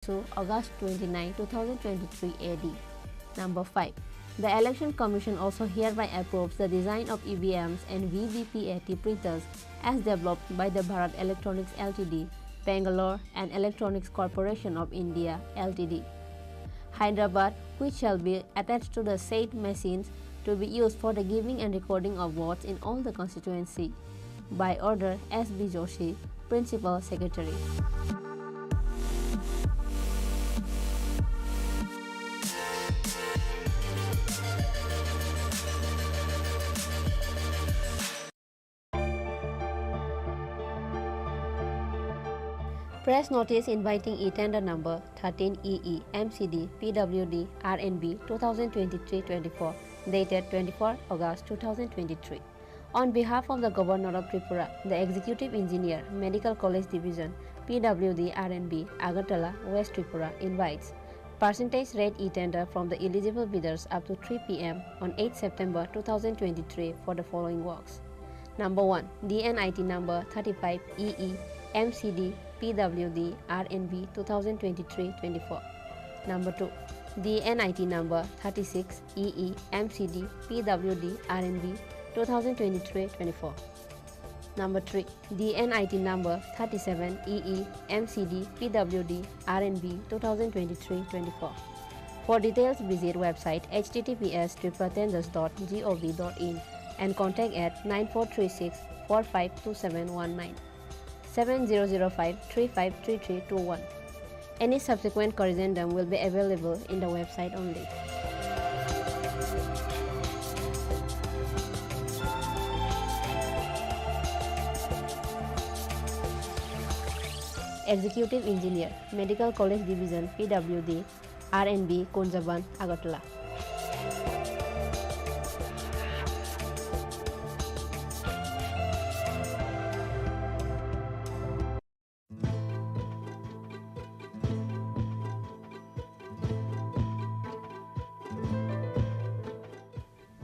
to August 29, 2023 AD. Number 5. The Election Commission also hereby approves the design of EVMs and VVPAT printers as developed by the Bharat Electronics Ltd, Bangalore and Electronics Corporation of India Ltd, Hyderabad, which shall be attached to the said machines to be used for the giving and recording of votes in all the constituency. By order S.B. Joshi, Principal Secretary. Press notice inviting e-tender number 13EE MCD PWD RNB 2023-24 dated 24 August 2023. On behalf of the Governor of Tripura, the Executive Engineer, Medical College Division, PWD RNB, Agartala, West Tripura invites percentage rate e-tender from the eligible bidders up to 3 p.m. on 8 September 2023 for the following works. Number 1. DNIT number 35EE MCD PWD RNB 2023-24. Number 2. DNIT number 36EE MCD PWD RNB 2023-24. Number 3. DNIT number 37EE MCD PWD RNB 2023-24. For details, visit website https://tripratenders.gov.in and contact at 9436 452719 7005 353321. Any subsequent corrigendum will be available in the website only. Executive Engineer, Medical College Division, PWD, RNB, Kunjaban, Agartala.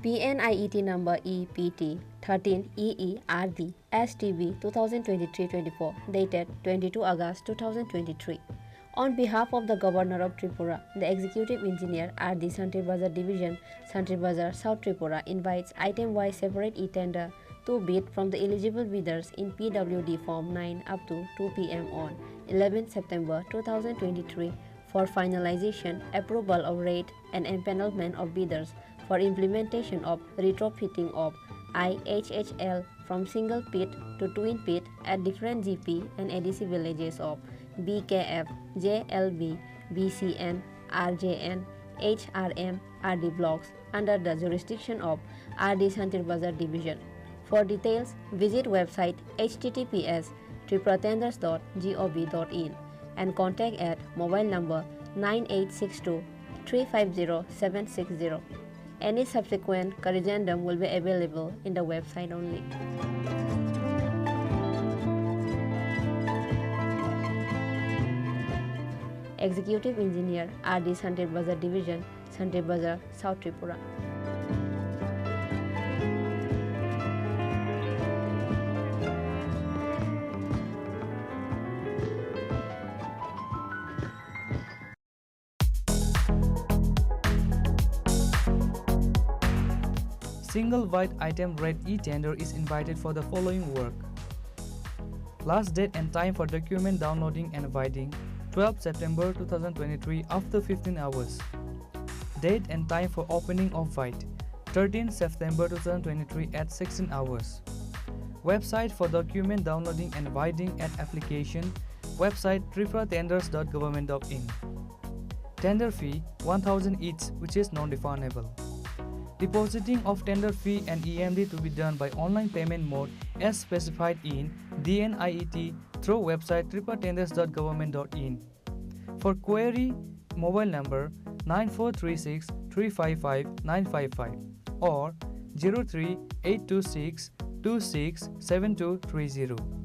PNIET number EPT 13EERD STB 2023-24 dated 22 August 2023. On behalf of the Governor of Tripura, the Executive Engineer RD Santri Bazar Division, Santri Bazar, South Tripura invites item-wise separate e-tender to bid from the eligible bidders in PWD Form 9 up to 2 p.m. on 11 September 2023 for finalization, approval of rate and empanelment of bidders for implementation of retrofitting of IHHL from single pit to twin pit at different GP and ADC villages of BKF, JLB, BCN, RJN, HRM, RD blocks under the jurisdiction of RD Santri Bazar Division. For details, visit website https://tripratenders.gov.in and contact at mobile number 9862 350 760. Any subsequent corrigendum will be available in the website only. Executive Engineer RD Santri Bazar Division, Santri Bazar, South Tripura. Single white item rate e-tender is invited for the following work. Last date and time for document downloading and writing 12 September 2023 after 15 hours. Date and time for opening of white 13 September 2023 at 16 hours. Website for document downloading and writing at application website tripratenders.government.in. Tender fee 1000 each, which is non-refundable. Depositing of tender fee and EMD to be done by online payment mode as specified in DNIET through website tripratenders.government.in. For query, mobile number 9436 355 955 or 03826 267230.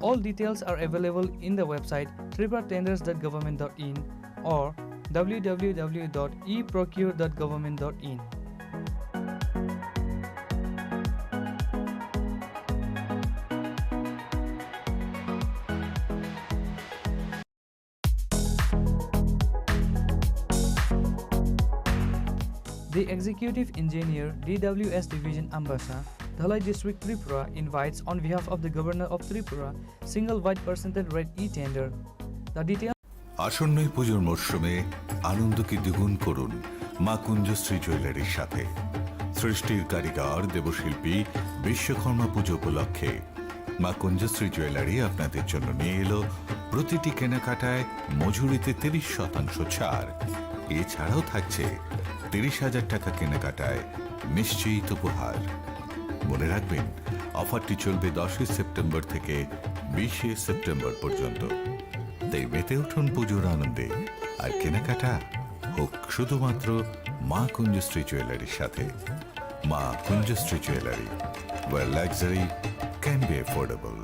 All details are available in the website tripratenders.government.in or www.eprocure.government.in. The Executive Engineer, DWS Division Ambassa, Dhalai District Tripura invites on behalf of the Governor of Tripura single wide percentage rate e-tender. The details আসন্নই পুজোর মরশুমে আনন্দকে দ্বিগুণ করুন মা কুঞ্জশ্রী জুয়েলারির সাথে। সৃষ্টির কারিগর দেবশিল্পী বিশ্বকর্মা পুজো উপলক্ষে মা কুঞ্জশ্রী জুয়েলারি আপনাদের জন্য নিয়ে এলো প্রতিটি কেনাকাটায় মজুরিতে 30% ছাড়। এছাড়াও থাকছে 30,000 টাকা কেনাকাটায় নিশ্চিত উপহার। মনে রাখবেন, অফারটি চলবে 10 সেপ্টেম্বর থেকে 20 সেপ্টেম্বর পর্যন্ত। তাই মেতে উঠুন পুজোর আনন্দে, আর কেনাকাটা হোক শুধুমাত্র মা কুঞ্জশ্রী জুয়েলারির সাথে। মা Kunjashree jewellery, where luxury can be affordable.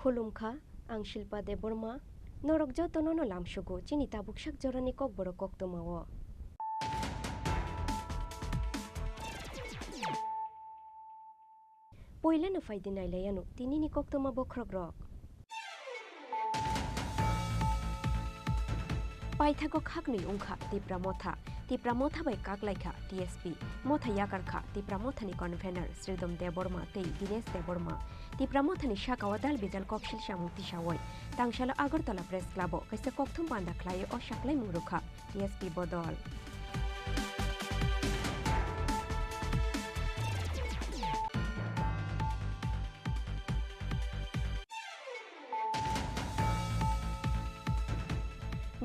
खुलुमखा आं शिल्पा देबरमा नरक जतननो लामसुगु चिनि ताबुकसाक जरानि kokborok koktमाओ पयलानो फायदि नायलायानु तिनिनि koktमा बख्रग्रक पाइथागो खागनै उंखा तिप्रा मोथा बै काकलाइखा टीएसपी मोथा याकारखा तिप्रा मोथानि कन्भेनर श्रीदम देबरमा तै दिनेश देबरमा तिप्रा मोथानि शाकावा दाल बिदाल कक्षिल सामुक्ति सावय तांशाला आगरतला प्रेस क्लाबो कैसे कक्थुम बान्दा ख्लायो अ शाक्लाय मुरुखा टीएसपी बदल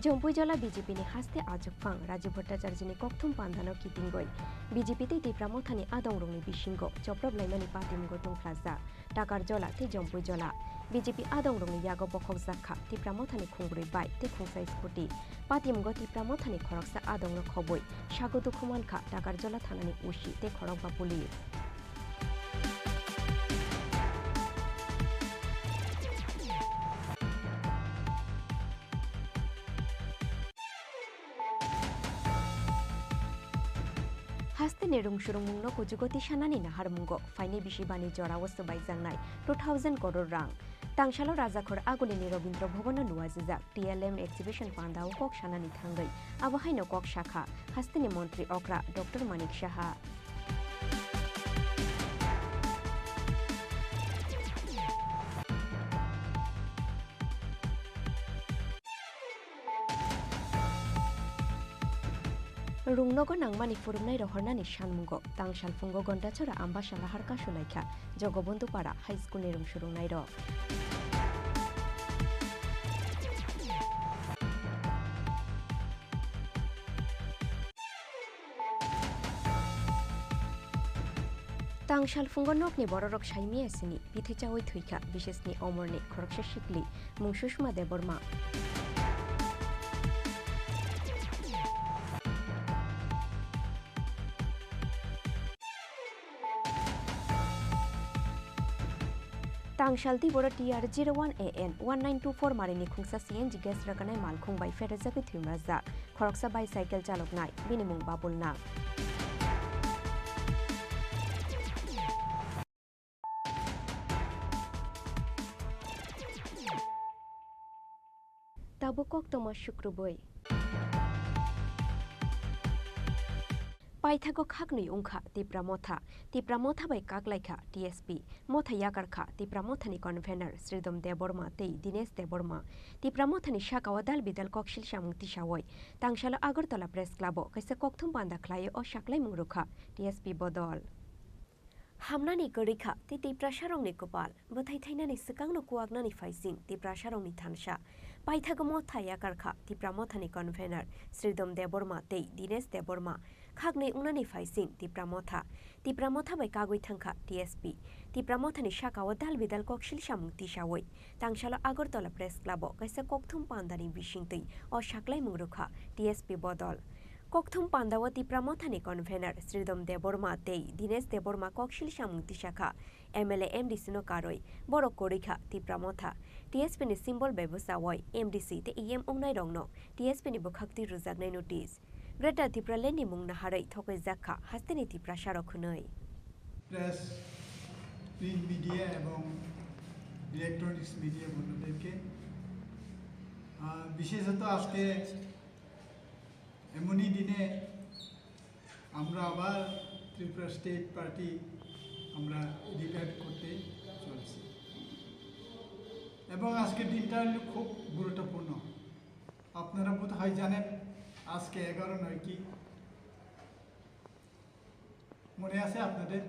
जम्पुइजला बीजेपी ने हास्ते आजुफां राजु भट्टाचार्यनि कक्थुम पान्दानो कितिंगय बीजेपी ते तिप्रा मोथानि आदंरंनि बिसिंगो चप्रबलायनानि पातिमगो तुंख्लाजा टाकार जला ते जम्पुइजला बीजेपी आदंरंनि यागो बखक जाखा तिप्रा मोथानि खुंब्रै बाय ते खुंसाय स्कुटी पातिमगो तिप्रा मोथानि खरकसा आदंर खबय सागो दुखुमानखा टाकार जला थानानि उसी ते खरकबा पुलिस हास्ते नेरुं सुरुंमुंनो कुजुगति सानानि नाहारमुंगो फाइने बिशिबानि जरावो सबायजांनाय 2000 करोड़ रां तांशालो राजाखर आगुलिनि रवीन्द्र भवन लुवाजिजाक टीएलएम एक्जिबिशन पान्दाव कक सानानि थांगै आबहायनो कक शाखा हास्तेनि मन्त्री अक्रा डॉक्टर मानिक साहा रुंनगो नांमानि फुरुंनाय रहरनानि सानमुंगो तांशाल फुंगो घंटाछरा आम्बासाला हारका सुलायखा जगबंधु पाड़ा हाई स्कुलनि रुं सुरुंनाय र तांशाल फुंगो नकनि बररक साइमियासिनि बिथैचावै थुइखा बिशेषनि अमरनि खरकसा शिकलि मुं सुषमा देबरमा तांशालती बर टीआर 01AN 1924 मारिनि खुंसा सीएनजी गैस रगानाय मालखुं बाय फेरेजागै थुइमराजा खरकसा बाइसाइकेल चालकनाय बिनि मुं बाबुलना ताबुकक तमा शुक्रबै पाइथागो खागनै उंखा तिप्रा मोथा बै काकलाइखा टीएसपी मोथा याकारखा तिप्रा मोथानि कन्भेनर श्रीदम देबरमा तै दिनेश देबरमा तिप्रा मोथानि शाकावा दाल बिदाल कक्षिल सामुक्ति सावय तांशाला आगरतला प्रेस क्लाबो कैसे कक्थुम बान्दा ख्लायो अ शाक्लाय मुरुखा टीएसपी बदल हामनानि गरैखा ति तिप्रा सारंनि कपाल बथाय थाइनानि सिगांनो कुवागनानि फाइसिं Tipra सारंनि थानसा paithagamo thayakar kha tipramotha ni convener Sridom Deborma tei Dines Deborma khaknei unani faising tipramotha bai kagoi thangkha TSP tipramotha ni shakawa dal bidal kokshil samung tisawoi tangshalo Agartala Press Club kaisa kokthum pandani bisingtei o shaklai mungrukha TSP bodol kokthum pandawa tipramotha ni convener Sridom Deborma tei Dines Deborma kokshil samung tisakha MLA MDC no karoi borok korikha tipramotha TSP ni symbol bebosawoi MDC te EM ongnai rongno TSP ni bokhakti rujaknai notice Greater Tripura Leni mung naharai thokai jakha hasteni Tripura sarokhunoi press print media এবং electronics media বন্ধুদেরকে বিশেষত আজকে এমনই দিনে আমরা আবার Tripura state party আমরা revive করতে চলছি এবং আজকের দিনটা খুব গুরুত্বপূর্ণ আপনারা বোধহয় জানেন আজকে 11/9 কি মনে আছে আপনাদের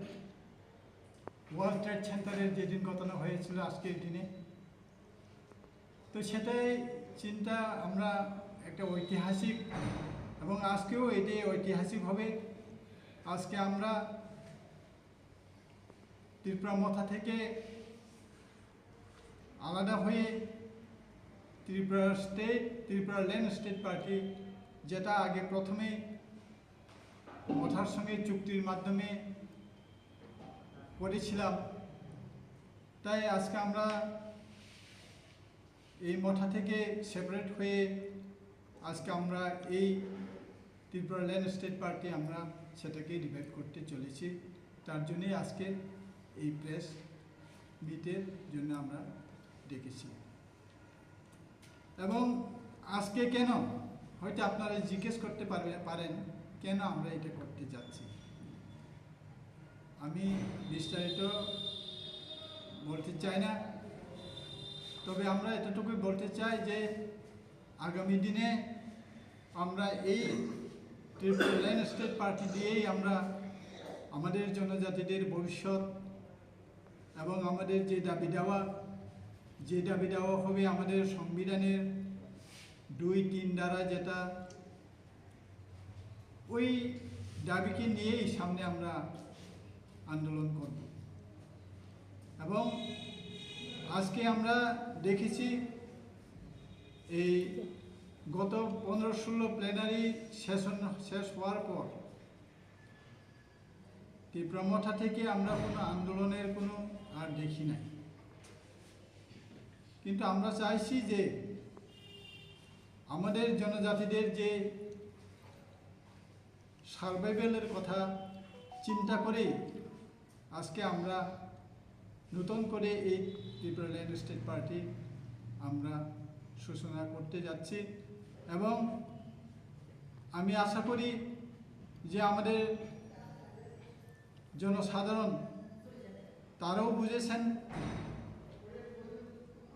ওয়ার্ল্ড ট্রেড সেন্টারের যেদিন ঘটনা হয়েছিল আজকের দিনে তো সেটাই চিন্তা আমরা একটা ঐতিহাসিক এবং আজকেও এটি ঐতিহাসিক হবে আজকে আমরা ত্রিপুরা মথা থেকে আলাদা হয়ে ত্রিপুরা ল্যান্ড স্টেট পার্টি যেটা আগে প্রথমে মথার সঙ্গে চুক্তির মাধ্যমে করেছিলাম তাই আজকে আমরা এই মথা থেকে সেপারেট হয়ে আজকে আমরা এই ত্রিপুরা ল্যান্ড স্টেট পার্টি আমরা সেটাকে রিভাইভ করতে চলেছি তার জন্যই আজকে এই প্রেস মিটের জন্য আমরা ডেকেছি এবং আজকে কেন হয়তো আপনারা জিজ্ঞেস করতে পারেন কেন আমরা এটা করতে যাচ্ছি আমি বিস্তারিত বলতে চাই না তবে আমরা এতটুকুই বলতে চাই যে আগামী দিনে আমরা এই ত্রিপুরা ল্যান্ড স্টেট পার্টি দিয়েই আমরা আমাদের জনজাতিদের ভবিষ্যৎ এবং আমাদের যে দাবি দেওয়া হবে আমাদের সংবিধানের 2-3 ধারা যেটা ওই দাবিকে নিয়েই সামনে আমরা আন্দোলন করব এবং আজকে আমরা দেখেছি এই গত 15-16 প্লেনারি সেশন শেষ হওয়ার পর ত্রিপুরা মথা থেকে আমরা কোনো আন্দোলনের কোনো আর দেখি নাই কিন্তু আমরা চাইছি যে আমাদের জনজাতিদের যে সার্ভাইভালের কথা চিন্তা করে আজকে আমরা নতুন করে এই ত্রিপুরা ল্যান্ড স্টেট পার্টি আমরা সূচনা করতে যাচ্ছি এবং আমি আশা করি যে আমাদের জনসাধারণ তারাও বুঝেছেন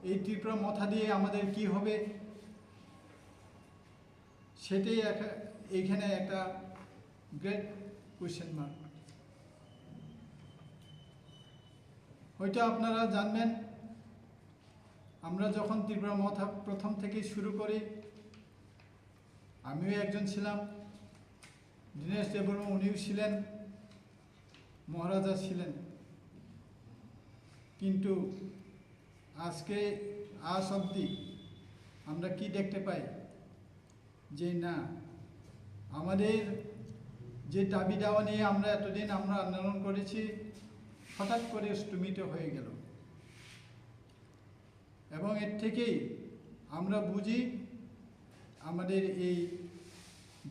এই ত্রিপুরা মথা দিয়ে আমাদের কি হবে সেটাই এইখানে একটা গ্রেট কোয়েশ্চেন মার্ক হয়তো আপনারা জানবেন আমরা যখন ত্রিপুরা মথা প্রথম থেকে শুরু করি আমিও একজন ছিলাম দীনেশ দেববর্মা উনিও ছিলেন মহারাজা ছিলেন কিন্তু আজকে আজ অবধি আমরা কি দেখতে পাই যে না আমাদের যে দাবি দেওয়া নিয়ে আমরা এতদিন আমরা আন্দোলন করেছি হঠাৎ করে স্থগিত হয়ে গেল এবং এর থেকেই আমরা বুঝি আমাদের এই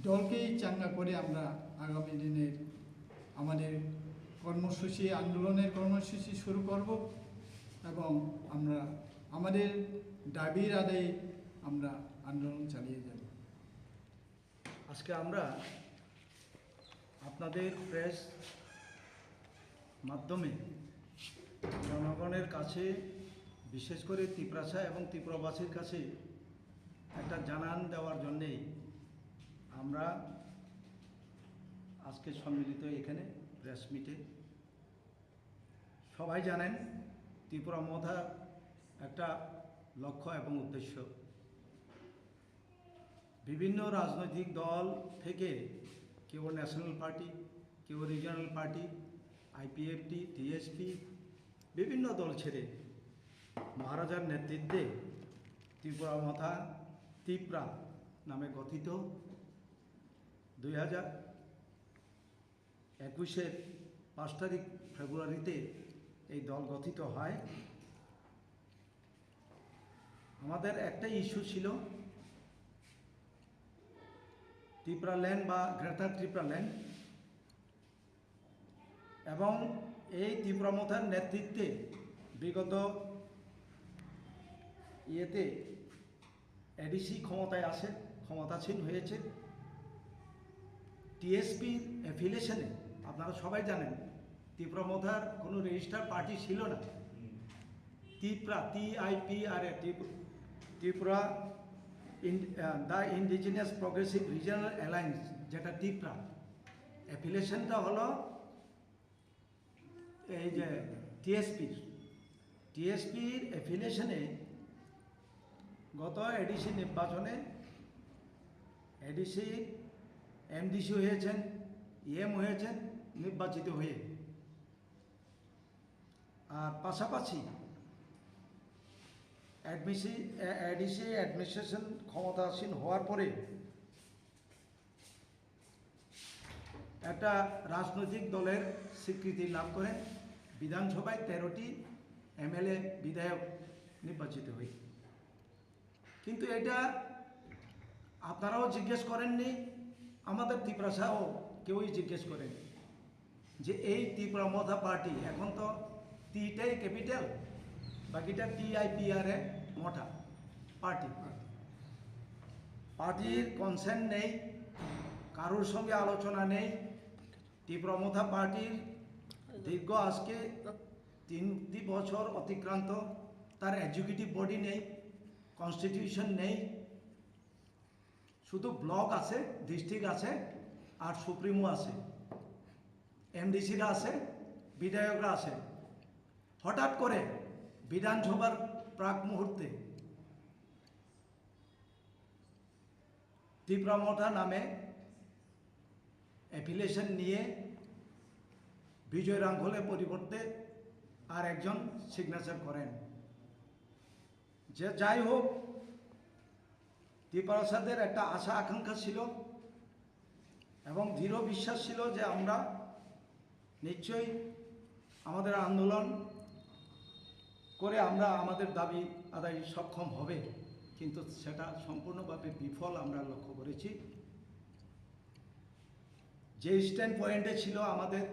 দলকেই চাঙ্গা করে আমরা আগামী দিনের আমাদের কর্মসূচি আন্দোলনের কর্মসূচি শুরু করব এবং আমরা আমাদের দাবির আদায়ে আমরা আন্দোলন চালিয়ে যাব আজকে আমরা আপনাদের প্রেস মাধ্যমে জনগণের কাছে বিশেষ করে ত্রিপুরাসা এবং ত্রিপুরাবাসীর কাছে একটা জানান দেওয়ার জন্যেই আমরা আজকে সম্মিলিত এখানে প্রেস মিটে সবাই জানেন ত্রিপুরা মথার একটা লক্ষ্য এবং উদ্দেশ্য বিভিন্ন রাজনৈতিক দল থেকে কেউ ন্যাশনাল পার্টি, কেউ রিজনাল পার্টি, আইপিএফটি, টিএসপি, বিভিন্ন দল ছেড়ে মহারাজার নেতৃত্বে ত্রিপুরা মথা ত্রিপুরা নামে গঠিত 2021-এর 5 তারিখ ফেব্রুয়ারিতে এই দল গঠিত হয়। আমাদের একটাই ইস্যু ছিল, ত্রিপুরা ল্যান্ড বা গ্রেটার ত্রিপুরা ল্যান্ড, এবং এই ত্রিপুরা মথার নেতৃত্বে বিগত এডিসি ক্ষমতাসীন হয়েছে। টিএসপির অ্যাফিলিয়েশনে আপনারা সবাই জানেন ত্রিপুরা মথার কোনো রেজিস্টার পার্টি ছিল না। Tripura TIPRA Tripura the indigenous progressive regional alliance, যেটা ত্রিপুরা, অ্যাফিলিয়েশনটা হলো এই যে টিএসপির অ্যাফিলিয়েশনে গত এডিসি নির্বাচনে এডিসি MDC হয়েছেন, EM হয়েছেন নির্বাচিত হয়ে। আর পাশাপাশি এডিসি অ্যাডমিনিস্ট্রেশন ক্ষমতাসীন হওয়ার পরে একটা রাজনৈতিক দলের স্বীকৃতি লাভ করেন, বিধানসভায় 13টি MLA বিধায়ক নির্বাচিত হয়ে। কিন্তু এটা আপনারাও জিজ্ঞেস করেননি, আমাদের ত্রিপুরা সাহেও কেউই জিজ্ঞেস করেন যে এই ত্রিপুরা মথা পার্টি, এখন তো টিটাই ক্যাপিটাল, বাকিটা TIPRA মঠা পার্টির কনসেন্ট নেই, কারোর সঙ্গে আলোচনা নেই। ত্রিপুরা মথা পার্টির দীর্ঘ আজকে 3 বছর অতিক্রান্ত, তার এক্সিকিউটিভ বডি নেই, কনস্টিটিউশন নেই, শুধু ব্লক আছে, ডিস্ট্রিক্ট আছে, আর সুপ্রিমো আছে, MDCরা আছে, বিধায়করা আছে। হঠাৎ করে বিধানসভার প্রাক মুহূর্তে ত্রিপুরা মথা নামে অ্যাফিলিয়েশন নিয়ে বিজয় রাঙ্গলের পরিবর্তে আর একজন সিগনেচার করেন। যে যাই হোক, ত্রিপুরা সাদের একটা আশা আকাঙ্ক্ষা ছিল এবং দৃঢ় বিশ্বাস ছিল যে আমরা নিশ্চয়ই আমাদের আন্দোলন করে আমরা আমাদের দাবি আদায় সক্ষম হবে, কিন্তু সেটা সম্পূর্ণভাবে বিফল আমরা লক্ষ্য করেছি। যে স্ট্যান্ড পয়েন্টে ছিল আমাদের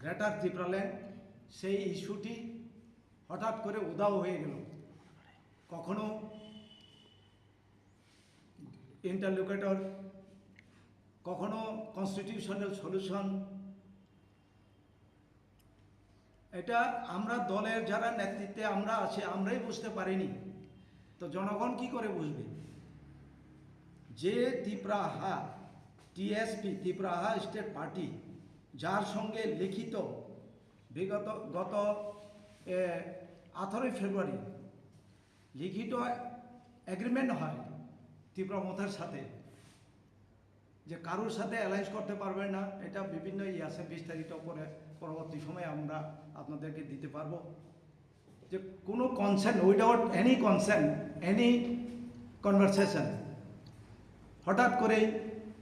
গ্রেটার ত্রিপুরা ল্যান্ড, সেই ইস্যুটি হঠাৎ করে উধাও হয়ে গেল। কখনো ইন্টারলোকেটর, কখনো কনস্টিটিউশনাল সলিউশন। এটা আমরা দলের যারা নেতৃত্বে আমরা আছি আমরাই বুঝতে পারিনি, তো জনগণ কি করে বুঝবে? যে Tripura TSP Tripura state party, যার সঙ্গে লিখিত গত 18 ফেব্রুয়ারি লিখিত এগ্রিমেন্ট হয় ত্রিপুরা মথার সাথে, যে কারোর সাথে অ্যালায়েন্স করতে পারবে না। এটা বিভিন্ন আছে, বিস্তারিত করে পরবর্তী সময়ে আমরা আপনাদেরকে দিতে পারবো। যে কোনো consent, without any consent, any conversation, হঠাৎ করেই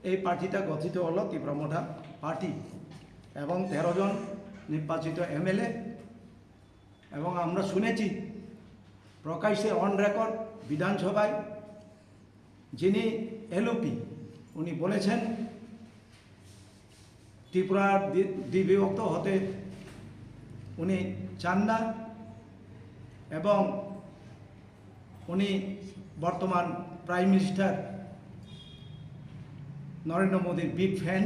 এই পার্টিটা গঠিত হলো ত্রিপুরা মথা পার্টি, এবং 13 জন নির্বাচিত MLA। এবং আমরা শুনেছি প্রকাশ্যে অন রেকর্ড বিধানসভায় যিনি LOP উনি বলেছেন ত্রিপুরার দ্বিবিভক্ত হতে উনি চান না, এবং উনি বর্তমান প্রাইম মিনিস্টার নরেন্দ্র মোদীর বিগ ফ্যান।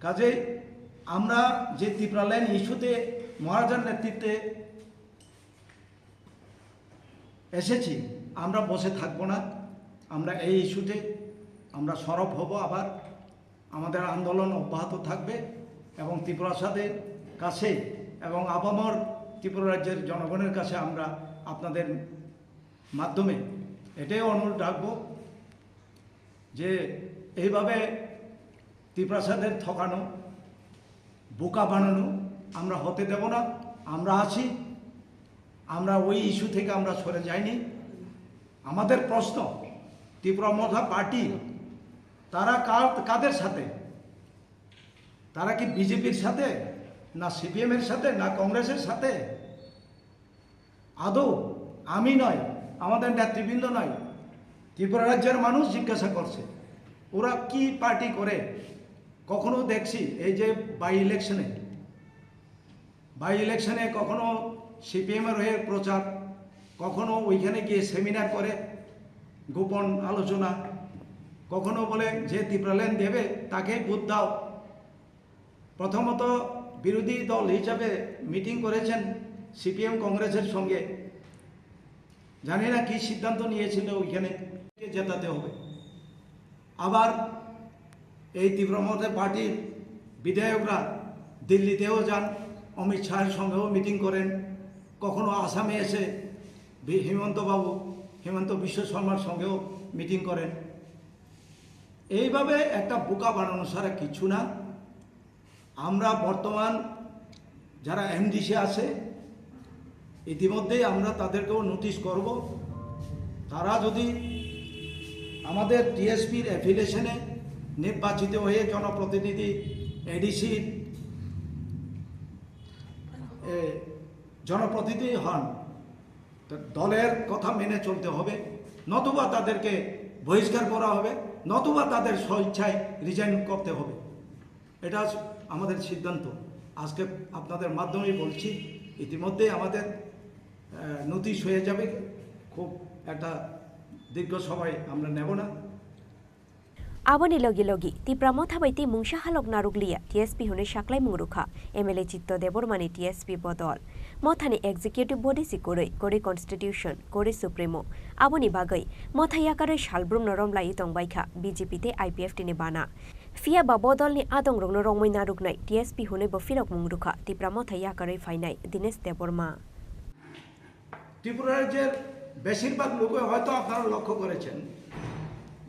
কাজেই আমরা যে ত্রিপুরা ল্যান্ড ইস্যুতে মহারাজার নেতৃত্বে এসেছি, আমরা বসে থাকবো না। আমরা এই ইস্যুতে আমরা সরব হব, আবার আমাদের আন্দোলন অব্যাহত থাকবে, এবং ত্রিপুরা সাদের কাছে এবং আপামর ত্রিপুরা রাজ্যের জনগণের কাছে আমরা আপনাদের মাধ্যমে এটাই অনুরোধ রাখবো যে এইভাবে ত্রিপ্রাসাদের ঠকানো, বোকা বানানো আমরা হতে দেব না। আমরা আছি, আমরা ওই ইস্যু থেকে আমরা সরে যাইনি। আমাদের প্রশ্ন, ত্রিপুরা মথা পার্টি তারা কাদের সাথে? তারা কি বিজেপির সাথে, না সিপিএমের সাথে, না কংগ্রেসের সাথে? আদৌ আমি নয়, আমাদের নেতৃবৃন্দ নয়, ত্রিপুরা রাজ্যের মানুষ জিজ্ঞাসা করছে ওরা কি পার্টি করে। কখনো দেখছি এই যে বাই ইলেকশনে কখনো সিপিএমের হয়ে প্রচার, কখনো ওইখানে গিয়ে সেমিনার করে গোপন আলোচনা, কখনো বলে যে ত্রিপুরাল্যান্ড দেবে তাকে ভোট দাও। প্রথমত বিরোধী দল হিসাবে মিটিং করেছেন সিপিএম কংগ্রেসের সঙ্গে, জানি না কি সিদ্ধান্ত নিয়েছিল, ওইখানে জেতাতে হবে। আবার এই তীব্রমতে পার্টির বিধায়করা দিল্লিতেও যান, অমিত শাহের সঙ্গেও মিটিং করেন, কখনো আসামে এসে হিমন্ত বিশ্ব শর্মার সঙ্গেও মিটিং করেন। এইভাবে একটা বোকা বানানো ছাড়া কিছু না। আমরা বর্তমান যারা এমডিসি আছে ইতিমধ্যেই আমরা তাদেরকেও নোটিশ করব, তারা যদি আমাদের টিএসপির অ্যাফিলিয়েশনে নির্বাচিত হয়ে জনপ্রতিনিধি এডিসির জনপ্রতিনিধি হন, দলের কথা মেনে চলতে হবে, নতুবা তাদেরকে বহিষ্কার করা হবে, নতুবা তাদের স্বেচ্ছায় রিজাইন করতে হবে। এটা আমাদের সিদ্ধান্ত। আজকে আপনাদের মাধ্যমেই বলছি, ইতিমধ্যে আমাদের নোটিশ হয়ে যাবে, খুব একটা দীর্ঘ সময় আমরা নেব না। Aboni logi tipra motha baiti mungsa halok naruglia TSP hune saklai mungruka MLA Chitto Debormani TSP bodol mothani executive body sikore kore constitution kore supremo aboni bagai motha yakare shalbrum norom lai tongbaikha BJP te IPF tini bana fia ba bodol ni adong rong norongmai narugnai TSP hune bo firok mungruka tipra motha yakare fainai Dinesh Deborma Tripura রাজ্যের বেশিরভাগ লোক হয়তো আপনারা লক্ষ্য করেছেন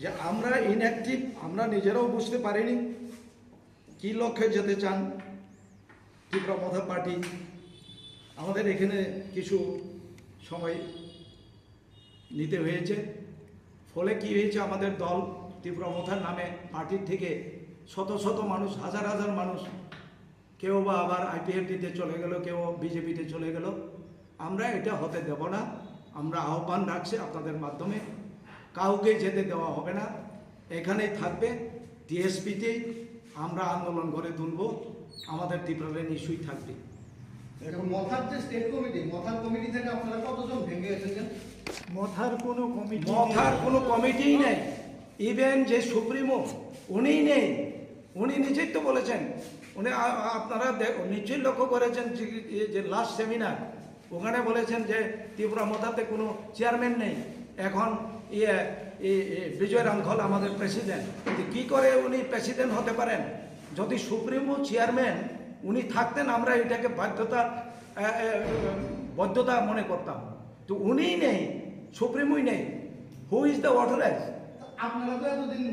যে আমরা inactive, আমরা নিজেরাও বুঝতে পারিনি কি লক্ষ্যে যেতে চান ত্রিপুরা মথা পার্টি। আমাদের এখানে কিছু সময় নিতে হয়েছে, ফলে কি হয়েছে, আমাদের দল ত্রিপুরা মথার নামে পার্টির থেকে শত শত মানুষ, হাজার হাজার মানুষ, কেউ বা আবার আইপিএফটিতে চলে গেল, কেউ বিজেপিতে চলে গেল। আমরা এটা হতে দেব না। আমরা আহ্বান রাখছি আপনাদের মাধ্যমে, কাউকে যেতে দেওয়া হবে না, এখানেই থাকবে। টিএসপিতেই আমরা আন্দোলন করে তুলব, আমাদের ত্রিপুরার ইস্যুই থাকবে। এখন মথার যে স্টেট কমিটি, মথার কমিটি থেকে আপনারা কতজন ভেঙে এসেছেন? মথার কোনো কমিটিই নেই। ইভেন যে সুপ্রিমো উনিই নেই, উনি নিজেই তো বলেছেন। উনি আপনারা নিশ্চয়ই লক্ষ্য করেছেন যে লাস্ট সেমিনার ওখানে বলেছেন যে ত্রিপুরা মথাতে কোনো চেয়ারম্যান নেই। এখন বিজয় রামখল আমাদের প্রেসিডেন্ট, কি করে উনি প্রেসিডেন্ট হতে পারেন? যদি সুপ্রিমো চেয়ারম্যান উনি থাকতেন আমরা এটাকে বৈধতা মনে করতাম। তো উনিই নেই, সুপ্রিমোই নেই। Who is the authorize? আপনারা তো এতদিন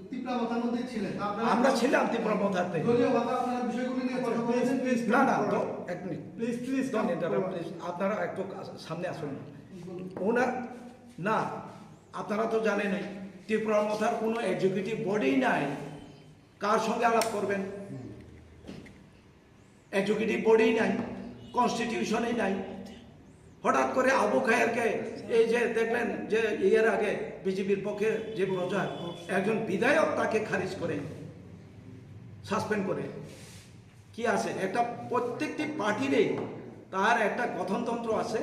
ত্রিপুরা মথার মধ্যে ছিলেন। আমরা ছিলাম ত্রিপুরা মথাতে। আপনারা বিষয়গুলো নিয়ে কথা বলেছেন? না না, এক মিনিট প্লিজ প্লিজ আপনারা একটু সামনে আসুন। ওনার না, আপনারা তো জানেনই ত্রিপুরা মথার কোনো এক্সিকিউটিভ বডি নাই, কার সঙ্গে আলাপ করবেন? এক্সিকিউটিভ বডি নাই, কনস্টিটিউশনই নাই। হঠাৎ করে আবু খায়েরকে এই যে দেখলেন যে এর আগে বিজেপির পক্ষে যে প্রচার, একজন বিধায়ক তাকে খারিজ করে, সাসপেন্ড করে। কি আছে? একটা প্রত্যেকটি পার্টিরই তার একটা গঠনতন্ত্র আছে,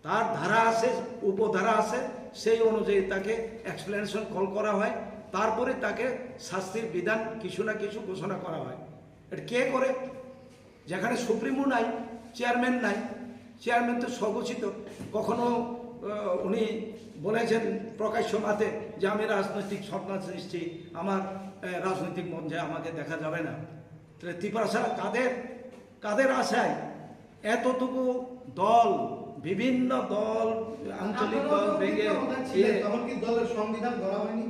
তার ধারা আছে, উপধারা আছে, সেই অনুযায়ী তাকে এক্সপ্লেনেশন কল করা হয়, তারপরে তাকে শাস্তির বিধান কিছু না কিছু ঘোষণা করা হয়। এটা কে করে? যেখানে সুপ্রিমো নাই, চেয়ারম্যান নাই, চেয়ারম্যান তো স্বঘোষিত। কখনো উনি বলেছেন প্রকাশ্য মাতে যে আমি রাজনৈতিক স্বপ্ন সৃষ্টি, আমার রাজনৈতিক মঞ্চে আমাকে দেখা যাবে না। তাহলে ত্রিপুরা কাদের আশায় এতটুকু দল বিভিন্ন দল আঞ্চলিক দল ভেঙে তখন কি দলের সংবিধান করা হয়নি?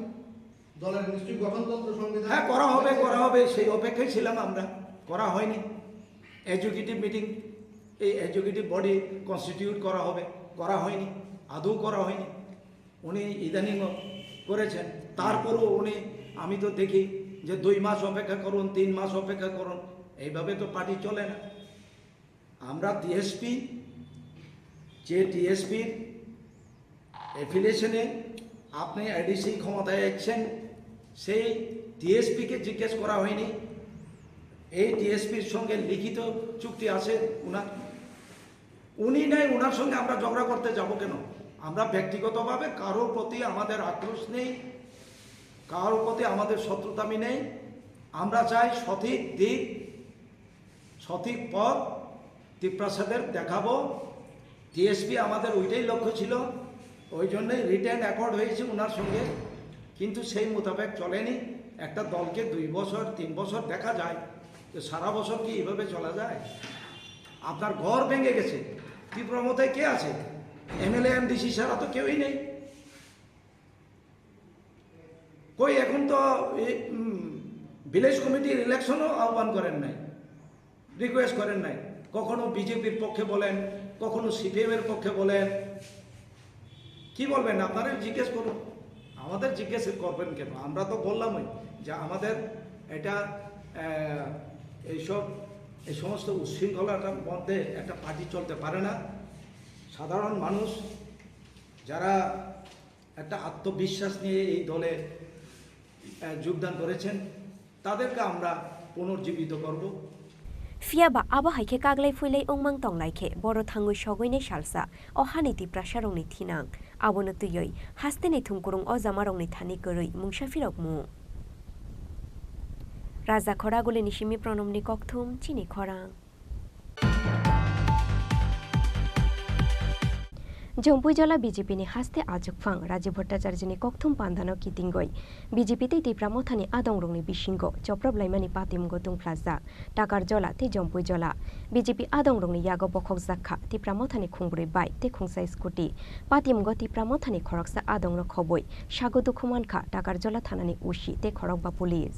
দলের নিশ্চয়ই গঠনতন্ত্র সংবিধান হ্যাঁ করা হবে সেই অপেক্ষায় ছিলাম আমরা। করা হয়নি। এক্সিকিউটিভ মিটিং, এই এক্সিকিউটিভ বডি কনস্টিটিউট করা হয়নি, আদৌ করা হয়নি। উনি ইদানিং করেছেন, তারপরও উনি, আমি তো দেখি যে 2 মাস অপেক্ষা করুন, 3 মাস অপেক্ষা করুন, এইভাবে তো পার্টি চলে না। আমরা টিএসপি, যে টিএসপির অ্যাফিলিয়েশনে আপনি এডিসি ক্ষমতায় এসেছেন, সেই টিএসপিকে জিজ্ঞেস করা হয়নি এই টিএসপির সঙ্গে লিখিত চুক্তি আছে উনি নেই, ওনার সঙ্গে আমরা ঝগড়া করতে যাব কেন? আমরা ব্যক্তিগতভাবে কারোর প্রতি আমাদের আক্রোশ নেই, কারোর প্রতি আমাদের শত্রুতামি নেই। আমরা চাই সঠিক দিক, সঠিক পথ ত্রিপ্রাসাদের দেখাবো। টিএসপি আমাদের ওইটাই লক্ষ্য ছিল, ওই জন্যই রিটার্ন অ্যাকর্ড হয়েছে ওনার সঙ্গে, কিন্তু সেই মোতাবেক চলেনি। একটা দলকে 2 বছর 3 বছর দেখা যায়, তো সারা বছর কি এইভাবে চলা যায়? আপনার ঘর ভেঙে গেছে, ত্রিপুরামথায় কে আছে? এমএলএ এমডিসি ছাড়া তো কেউই নেই। কই এখন তো ভিলেজ কমিটির ইলেকশনও আহ্বান করেন নাই, রিকোয়েস্ট করেন নাই। কখনো বিজেপির পক্ষে বলেন, কখনো সিপিএমের পক্ষে বলেন। কি বলবেন? আপনারা জিজ্ঞেস করুন, আমাদের জিজ্ঞেস করবেন কেন? আমরা তো বললামই যে আমাদের এটা এই সমস্ত উচ্ছৃঙ্খলাটার মধ্যে একটা পার্টি চলতে পারে না। সাধারণ মানুষ যারা একটা আত্মবিশ্বাস নিয়ে এই দলে যোগদান করেছেন, তাদেরকে আমরা পুনর্জীবিত করব। Fiaba aba haike kaglai fuilai ongmang tonglaike boro thangui sogoi salsa o hani tiprasarong ni thinang abono tuyoi haste ni thumkurung o jamarong ni thani koroi mungsafirok mu Raja Khoraguli Nishimi Pronomni Kokthum Chini Khorang Jampuijala BJP নি হাস্তে আজকফাং রাজীব ভট্টাচার্যনি ককথুম পান্ধানো কিতিংগই বিজেপিতে তিপ্রামথানি আদংরংনি বিশিঙ্গ চপ্রবলাইমানি পাতিমুগ তুংফ্লাজা টাকার জলা তে Jampuijala BJP আদংরংনি YAG বখক জাখা তিপ্রামথানি খুংব্রই bike তে খুংসাই scooty পাতিমুগ তিপ্রামথানি খরকসা আদংর খবই সাগদু খুমানখা টাকার জলা থানানি উশি তে খরকবা police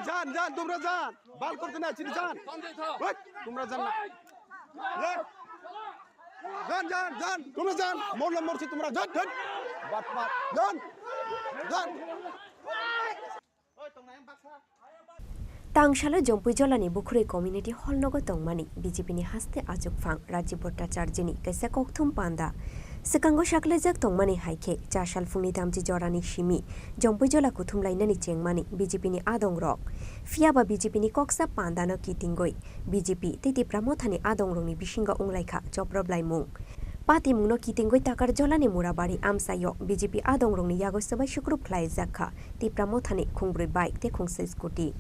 যান যান তোমরা যান বাল করতে না চিনি যান তোমরা যান না যান যান যান তোমরা যান মরলাম মরছি তোমরা যান যান বাট বাট যান যান তাংশালা জম্পুইজলানি বুখুরে কমিউনিটি হল নগ তংমানি বিজেপিনি হাস্তে আজকফাং Rajib ভট্টাচার্যনি কাইসা ককথুম পান্দা Sekango shaklejak tongmani haike chashal fungni damji jorani shimi jompuijola kuthumlainani chengmani BJP ni adongrok fiaba BJP ni koksa pandano kitingoi BJP titi pramothani adongrongni bisinga unglaikha choproblai pati mungno kitingoi takar jolani murabari amsayo BJP adongrongni yago sabai shukru phlai jakha ti pramothani khungbroi bike te khungsa scooty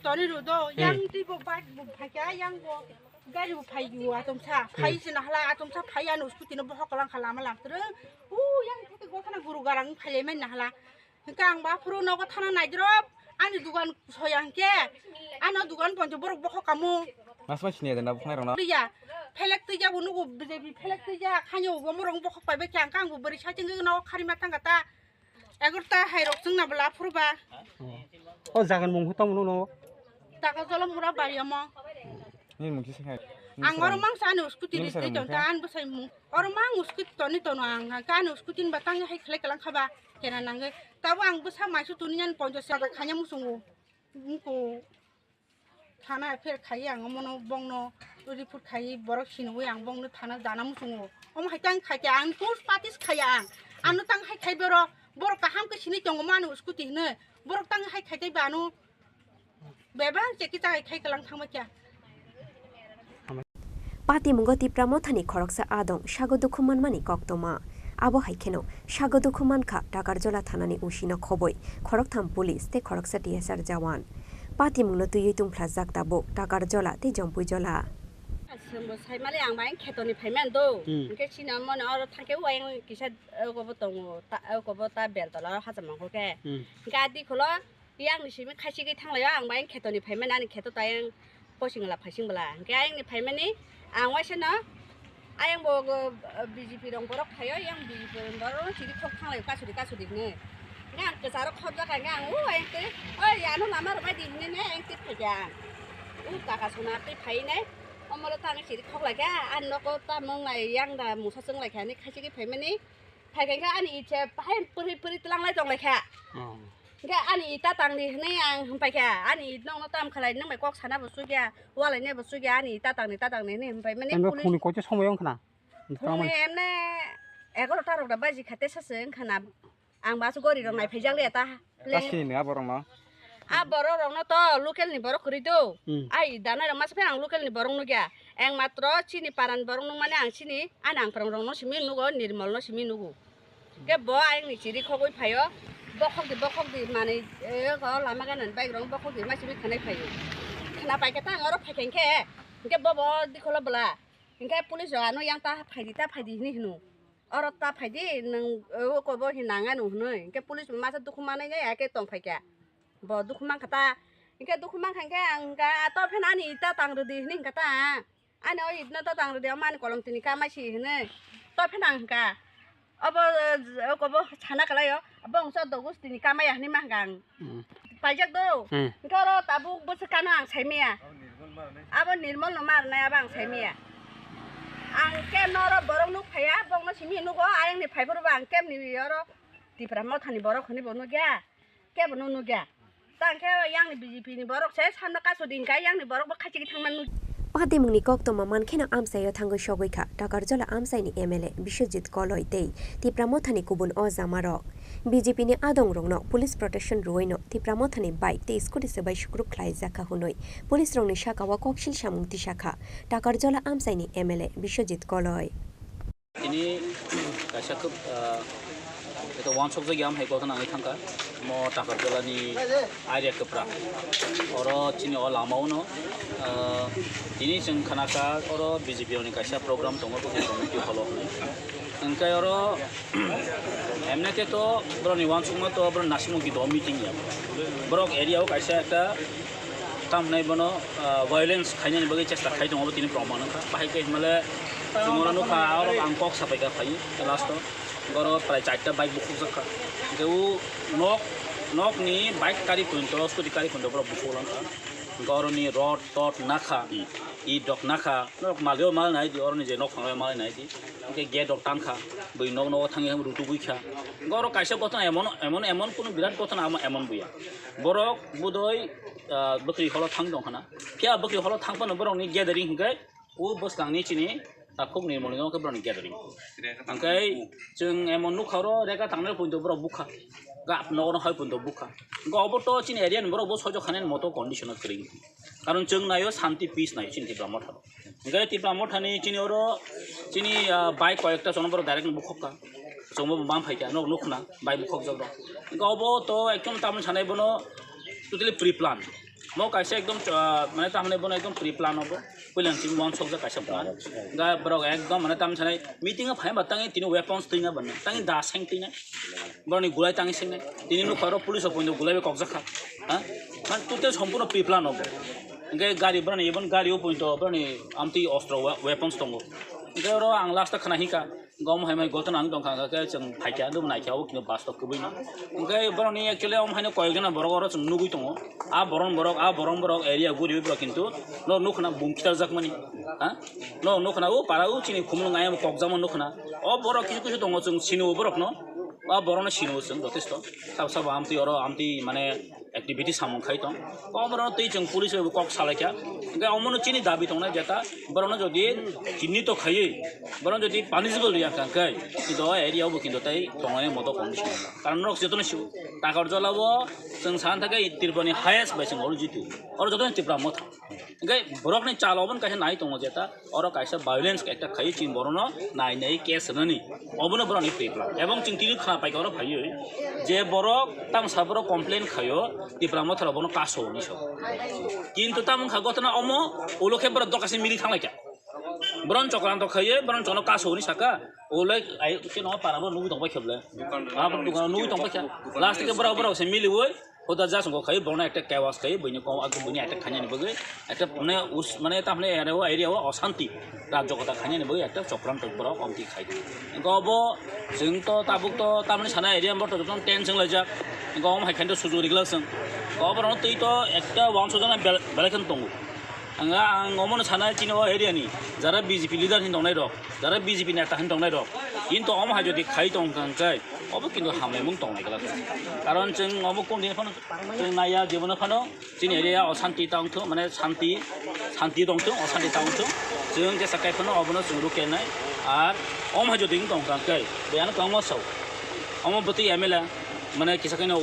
toni rudo yang ti bo bike bo phaka yang bo gari bu phai yu atomsa phai sina hala atomsa phai anu skuti no bohok lang khala ma lang tre yang te go thana guru garang phai men na hala kang ba phuru no go thana nai drop ani dugan soyang ke ano dugan ponjo borok bohok kamu mas mas ni ada phai rong na ya phelek tu ja bunu go bijebi phelek tu ja khanyo go morong bohok pai be kang kang go bari sa jeng no khari ma tang kata egorta hairok jeng na bla phuruba o jagan mung hutam no taka jolam mura bari amo ni mungkin sih ang orang mang sana uskutin itu contohan besar mu orang mang uskut toni tono ang kan uskutin batangnya hai klik kelang khaba kena nangge tahu ang besar masuk tunian ponjo sada khanya musungu muko thana fer khai ang mono bongno report khai borok sinui ang bongno thana jana musungu hai tang khai ang pus patis khai ang anu tang hai khai bero borok kaham ke sini tongo manu uskutin ne borok tang hai khai tai banu bebang cekita hai khai kelang thang macam Pati mungoti pramothani khoroksa adong sagodukhuman mani koktoma abo haikeno sagodukhuman kha takar jola thanani usino khoboi khoroktham police te khoroksa tsr jawan pati mungno tuyui tungphla jaktabo takar jola te jompui jola sembo sai male ang main khetoni phaiman do ke china mon aro thake waing kisa go botongo ta go bota bel tola hajam ko ke gadi kholo yang ni simi khaisi ge thanglaya ang main khetoni phaiman ani kheto tayang posing la phasing bala ke ayang ni phai mani ang wa sena ayang bo BJP rong borok phayo yang BJP borok chiri khok thang lai ka suri ne ngang ke saro khot la ka ngang ayang te ya no lama ro bai di ne ayang te phaja ka suna pe phai ne amar ta ngi chiri khok la ka an no ko ta mong lai yang da mu sa sung lai kha ni khaisi ki phai mani phai ka ani che phai puri tlang lai tong lai kha cái anh ấy ta tăng đi này anh phải kìa anh ấy nó tam khai nó mày có sản phẩm suy kìa qua lại này bớt suy kìa anh ấy ta tăng này này phải mấy em nó phun có chứ không mấy ông khả phun em nè em có ta rồi đã gì khát tết sát sướng khả năng anh bảo số gọi đi rồi mày phải giang liền ta kasih nih apa orang mau boro rong nó to local ni boro kuri tu ai dana rong mas pe ang local ni borong nu kìa anh matro chini paran borong nu mana ang chini anh parang rong nó simi nu go nirmal nó simi nu go cái bo anh ni chiri khogoi phayo bokok di mana ko lama kan nan baik rong bokok di masih kena payu kena pakai kita ngorok pakai ke bobo di kola bela ke polis anu yang ta paidi ni nu orang ta paidi nang ko bo hinangan nu ke polis masa dokumen ya ke tong pakai bo dokumen kata ke dokumen kan ke angka atau penani ta tang di ni kata ane oi na ta tang di man kolom tini ka masih ni to penang ka apa ko bo chana kala yo abang sa dogus tini ka maya ni mahgang pajak do karo tabuk bus kana ang saimia abo nirmal no mar na abang saimia ang kem noro borong nu phaya bong no simi nu go ayang ni phaifor bang kem ni yoro tipra mo thani borok khani bonu gya ke bonu nu gya tang ke yang ni BJP ni borok se samna ka sudin ka yang ni borok ba khachi ki thangman nu Ohati mungni kok to maman khena amsayo thango shogoi kha takar jola amsai ni MLA Bishojit koloi tei tipramothani kubun o zamarok BJP ni adong rongno police protection ruino tipramothani bike te scooty se bai shukrup khlai jaka hunoi police rongni shaka wa kokshil samungti shaka takar jola amsai ni MLA Bishojit koloi ini kaisa kup itu one shop jam hai ko thana ngai thangka mo takar jola ni area kapra oro chini o lamau no ini jeng khanaka oro BJP ni kaisa program tongo ko committee holo angkai oro emne ke to bro ni one shop ma to bro nasimo ki do meeting ya bro area o kaisa ekta tam nai bono violence khaini ni bagi chesta khai dong tini proman ka bahai ke himale jumoranu ka oro angkok sapai ka phai last to goro prai chaita bike buku zakha geu nok ni bike kari kunto scooty kari kunto bro buku lang ka goro ni rod tot nakha I dok nakha nok malyo mal nai di orni je nok phang mal nai di ke ge dok tang kha bui no thangi ham rutu bui kha goro kaisa gotna emon kono birat gotna emon buya borok budoi bakri holo thang dong khana pia bakri holo thang pano borok ni gathering hingkai u bos lang ni chini takuk ni morning ke borok ni gathering angkai jeng emon nu kharo reka thangnal punto borok bukha gap no hai punto bukha go to chini area ni borok bos hojo khanen moto condition kring karon jeng nayo shanti peace nai chini tipramot halo angkai tipramot hani chini oro chini bike koyekta jon borok direct bukhokka jongbo bam phaika nok nukhna bike bukhok jog go to ekdom tamon sanai bono totally pre plan mo kaisa ekdom mane tamne bono ekdom pre plan hobo pulang ching one shop ja kaisa plan ga borok ekdom mane tam sanai meeting a phai batangi tini weapons tina ban tangi da seng tina boroni gulai tangi seng tini nu kharo police opoindo gulai be kokja kha ha man total সম্পূর্ণ pre plan hobo ngai gari boroni even gari opoindo boroni amti ostro weapons tongo ngai ro ang last ta khana hika gom hai mai gotan ang dong kha ka jeng phaikya dum nai kya ok bas to kubui na ngai boroni actually om haine koyjona borok ro chung nugui tongo a boron borok area guri bro kintu no nukhna bumkitar jakmani ha no nukhna o para u chini khumlu ngai am kokjam nukhna o borok kisu tongo chung sinu borok no a borona sinu chung jotesto sab amti oro amti mane activity samung khai tong borona tei chung police kok salakya ngai omono chini dabi tongna jeta borona jodi chini to khai borona jodi punishable ya kai kido area bu kindo tai tongai moto condition karon rok jetone shu takar jolabo chung san thake tirpani highest by chung ol jitu oro jotone tipra mot ngai borok ni chalobon kaisa nai tongo jeta oro kaisa violence ka ekta khai chin borona nai case nani obono boroni pepla ebong ching tini khana pai goro phai je borok tam sabro complain khayo tipra mot bono kaso ni so kintu tam khagotna omo ulokhe borok dokase mili thanglai kya Bron cokran to khaye bron chono kaso ni saka olai ai ke no para bo nugi tong pa kheble ha bo dukan nugi tong pa kya last ke bro se mili woi ওটা যা সঙ্গ খাই বড় একটা chaos খাই বইনি কম আগে বইনি একটা খাইনি বগে একটা মানে তাহলে এরিয়াও অশান্তি রাজ্য কথা খাইনি বগে একটা চক্রান্ত বড় অন্তি খাই গব जोंथ' ताबुकथ' तारमाने साना एरिया बट' जन टेनसन लायजाक गम हायखायनथ' सुजु रिग्लासों गबराव तैथ' एकटा वान सजना बेलेखन दङ आं अमनो साना चिनो एरियानि जारा बीजेपी लिडार हिन दंनाय रक जारा बीजेपी नेता हिन दंनाय रक किन्तु अम हाय जदि खाय दंखांखाय अब किन्तु हामनायमुं दंनाय गला कारण जों अब कोनदिन फन जों नाया जेबोनो फनो जोंनि एरिया अशान्ति दंथो माने शान्ति दंथो अशान्ति दंथो जों जेसाखाय फनो अबनो जों रुकेनाय आर अम हाय जदि दंखांखाय बेयानो कामसाव अम बति एमएलए माने किसाखायनो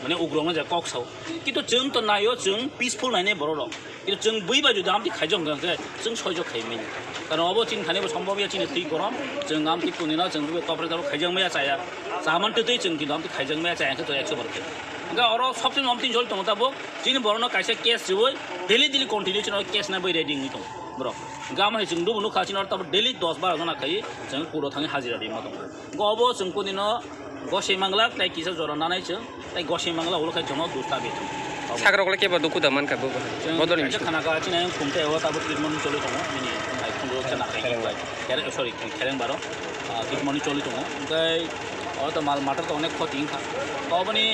माने उग्रनो जा कक्साव किन्तु जों त नायो जों पिसफुल नायनाय बर' रक কিন্তু जों बैबायदि दामति खायजों गांखे जों सयज' खायमै कारण अब चिन थानायबो सम्भव चिन थै गरम जों आमति कुनिना जों बे कपरेटाव खायजों मैया जाया जामानते थै जों कि दामति खायजों मैया जायाखै तो 100 बारखे गा अरो सबसिन आमति जल दङ ताबो जिन बरनो कायसे केस जबै डेली कन्टिन्यू चिन केस ना बै रेडिं नि दङ ब्र गाम है जों दुबुनु खासिन ताबो डेली 10-12 जना खाय जों पुरो थाङै हाजिरा दिमा दङ गबो जों कुनिनो गसे मांगला ताइ किसा जरा नानायसो ताइ गसे मांगला उलखाय जनो दुस्ता बेथु साग्रगला केबा दुखु दामान का बदलनि खाना का चिना खुमते हो ताबो ट्रिटमेन्ट चलि दङ मिनि आइ खुंगो खाना खाय केरे सरि खेरें बारो ट्रिटमेन्ट चलि दङ ओमफ्राय अ त माल माटर त अनेक खति खा गबनि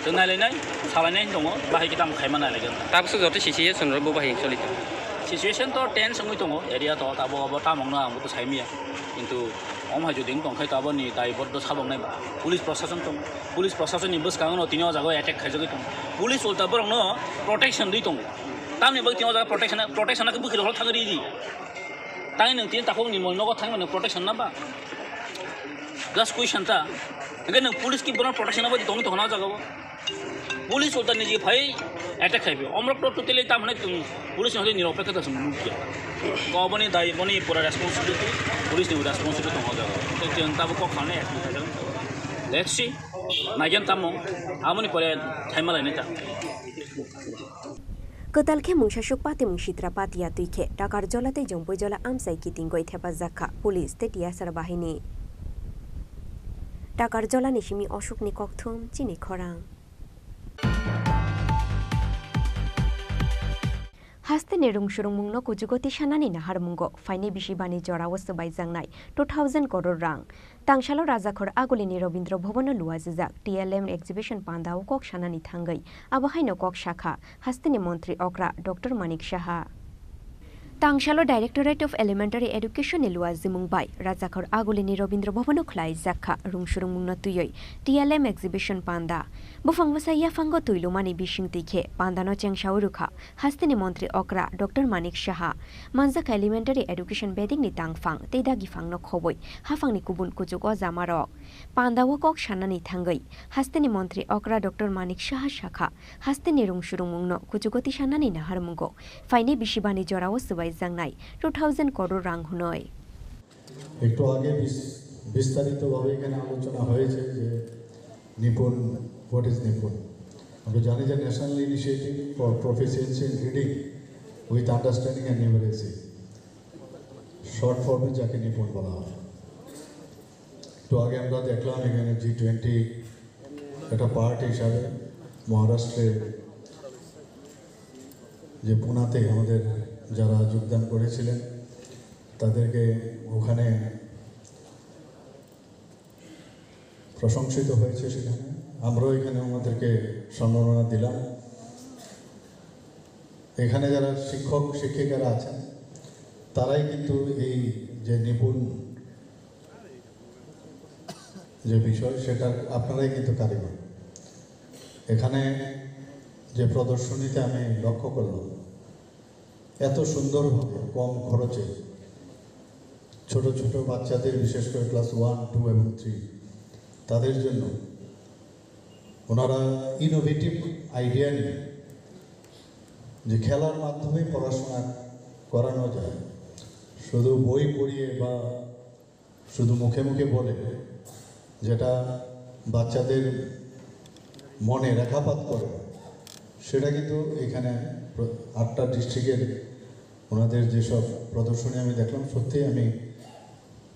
जों नायलायनाय सालायनाय दङ बाहाय किताम खायमा नायलायगोन ताबसो जति सिचुएसन रबो बाहाय चलि सिचुएसन त टेन्सन दङ एरिया त ताबो अब तामंनो आंबो त सायमिया किन्तु अम हाय जदि दंखाय ताबनि दायबद्ध साबंनाय पुलिस प्रशासन दङ पुलिस प्रशासन नि बसखाङनो तिनो जागो अटैक खायजोगै दङ पुलिस उल्टा बरंनो प्रोटेक्शन दै दङ तामनि बग तिनो जागा प्रोटेक्शना के बुखिर हल थांगरि दि ताइ नों तिन ताखौ नि मलनगो थांनो प्रोटेक्शन ना बा जस्ट क्वेश्चन ता अगे नों पुलिस की बरं प्रोटेक्शन बदि दङ तो हना जागो पुलिस उल्टा निजि भाई अटैक खायबे अमरक टोटली तामने पुलिस हले निरपेक्षता जों नुकिया गबनि दाय बनि पुरा रेस्पॉन्सिबिलिटी पुलिस नि रेस्पॉन्सिबिलिटी दङ जागो जों ताबो को खाने लेट्स सी नायगोन तामो आमनि परे थाइमालायनाय ता Ketalke mungsasuk pati mungsitra patia tuike takar jolate jompo jola amsai kitingoi thepa zakha pulis te tiasar bahini takar jola nishimi osukni kokthum Chini Khorang Haste nerung surung mungno kujugoti sanani nahar mungo faine bishi bani jora wasabai jangnai 2000 crore rang tangshalo rajakhor agulini Robindra Bhobono luwajak TLM exhibition pandao kok sanani thangai abahaino kok shakha hasteni montri okra Dr. Manik Shaha Tangshalo Directorate of Elementary Education Luwazi Mumbai Rajakhor agulini Robindra Bhobono khlai jakha rungsurung mungno tuyoi TLM exhibition panda bufang wasaya fango tuilumani bishing tikhe pandano chengshaw rukha hastini montri okra Dr. Manik Shaha manjak elementary education beding ni tangfang teidagi fangno khoboi hafangni kubun kujuk o jamarok pandawo kok sanani thangai hastini montri okra Dr. Manik Shaha shakha hastini rungsurung mungno kujugoti sanani nahar mungo faine bishibani jorao subai জাংনাই 2000 crore রাং হুনয় একটু আগে বিস্তারিতভাবে এখানে আলোচনা হয়েছে যে নিপুণ what is নিপুণ আমরা জানি যে national initiative for proficiency in reading with understanding and numeracy short ফর্মে যাকে নিপুণ বলা হয় একটু আগে আমরা দেখলাম এখানে G20 একটা পার্ট হিসাবে মহারাষ্ট্রে যে পুনাতে আমাদের যারা যোগদান করেছিলেন তাদেরকে ওখানে প্রশংসিত হয়েছে সেখানে আমরাও এখানে আমাদেরকে সম্মাননা দিলাম এখানে যারা শিক্ষক শিক্ষিকারা আছেন তারাই কিন্তু এই যে নিপুণ যে বিষয় সেটা আপনারাই কিন্তু কারিগর এখানে যে প্রদর্শনীতে আমি লক্ষ্য করলাম এত সুন্দরভাবে কম খরচে ছোট ছোট বাচ্চাদের বিশেষ করে ক্লাস 1, 2 এবং 3 তাদের জন্য ওনারা ইনোভেটিভ আইডিয়া নিয়ে যে খেলার মাধ্যমে পড়াশোনা করানো যায় শুধু বই পড়িয়ে বা শুধু মুখে মুখে বলে যেটা বাচ্চাদের মনে রেখাপাত করে সেটা কিন্তু এখানে 8টা ডিস্ট্রিক্টের ওনাদের যেসব প্রদর্শনী আমি দেখলাম সত্যিই আমি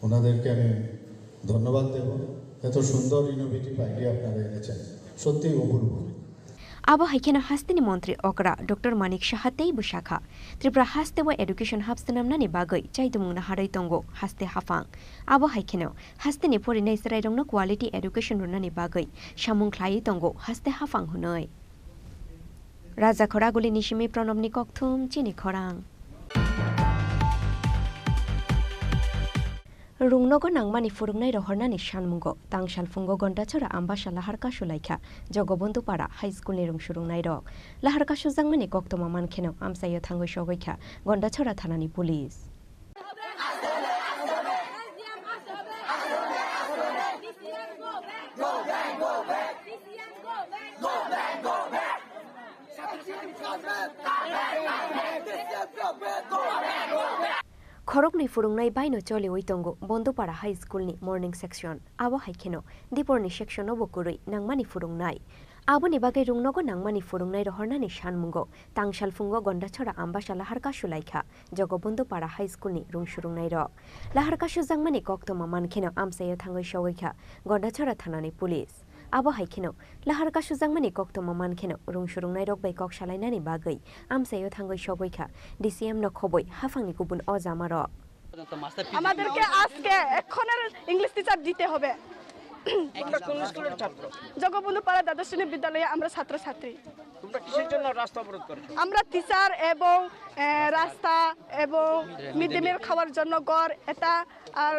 ওনাদেরকে আমি ধন্যবাদ দেব এত সুন্দর ইনোভেটিভ আইডিয়া আপনারা এনেছেন সত্যিই অপূর্ব Abo haikena hastini mantri okra Dr. Manik Shahatei Bushakha Tripura haste wa education habstanamnani bagai chaidumungna harai tongo haste hafang abo haikeno hastini porinai srairongno quality education runani bagai samung khlai tongo haste hafang hunoi Raja Khoraguli Nishimi Pranobni Kokthum Chini Khorang Rungnogo nangmani furungnai rohornani shanmungo tangshal fungo gondachora ambasha laharkashu laikha jogobondu para high school ni rungshurungnai rok laharkashu jangmani koktoma mankheno amsayo thangoi shogoikha gondachora thanani police Khorokni furungnai baino chole oitongo Bondopara High School ni morning section abo haikeno Diporni section obo kurui nangmani furungnai abo ni bagai rungnogo nangmani furungnai rohornani shanmungo tangshal fungo gondachora ambasha laharkashu laikha Jogobondopara High School ni rungshurungnai ro laharkashu jangmani koktoma mankheno amsayo thangoi shogoikha gondachora thanani police abo haikeno laharkashu jangmani koktoma mankheno rungshurungnai rok bai kok salainani bagai amsayo thangoi shogoikha DCM no khoboi hafangni kubun ozamaro আমাদেরকে আজকে এখনের English teacher দিতে হবে তোমরা কোন স্কুলের ছাত্র জগবন্ধুপাড়া দ্বাদশ শ্রেণী বিদ্যালয়ে আমরা ছাত্র ছাত্রী তোমরা কিসের জন্য রাস্তা অবরোধ করছো আমরা টিচার এবং রাস্তা এবং মিড ডে মিল খাওয়ার জন্য গড় এটা আর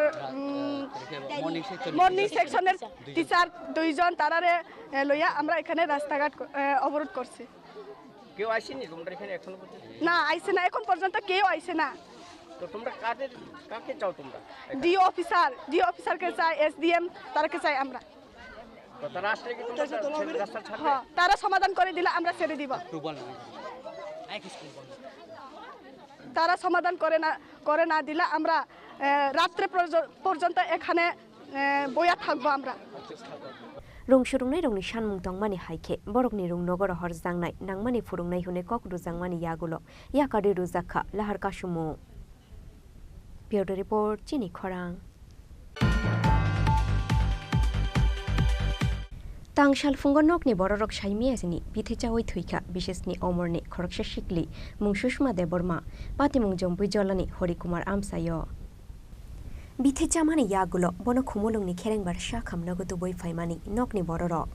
মর্নিং সেকশনের টিচার দুইজন তারারে লইয়া আমরা এখানে রাস্তাঘাট অবরোধ করছি কেউ আসেনি তোমরা এখানে এখনো পর্যন্ত না আইছে না এখন পর্যন্ত কেউ আইছে না তো তোমরা কাকে চাও তোমরা ডি অফিসার কে চাই এসডিএম তারকে চাই আমরা তো তারা আসলে কি তোমরা রাস্তা ছাড়বে হ্যাঁ তারা সমাধান করে দিলে আমরা ছেড়ে দিব তারা সমাধান করে না দিলে আমরা রাত্রে পর্যন্ত এখানে বইয়া থাকবো আমরা Rungshurungnai rongni shanmung tongmani haike borokni rungnogo rohor jangnai nangmani furungnai hune kokru jangmani yagulo yakari rujakha laharkashumu Bureau Report Chini Khorang Tangshal fungo nokni bororok shaimi asini bithicha oi thuika bishesni omorni khoroksha shikli mungsushma deborma patimung jompui jolani horikumar amsayo Bithicha mani yagulo bono khumulungni kherengbar shakhamnago tuboi faimani nokni bororok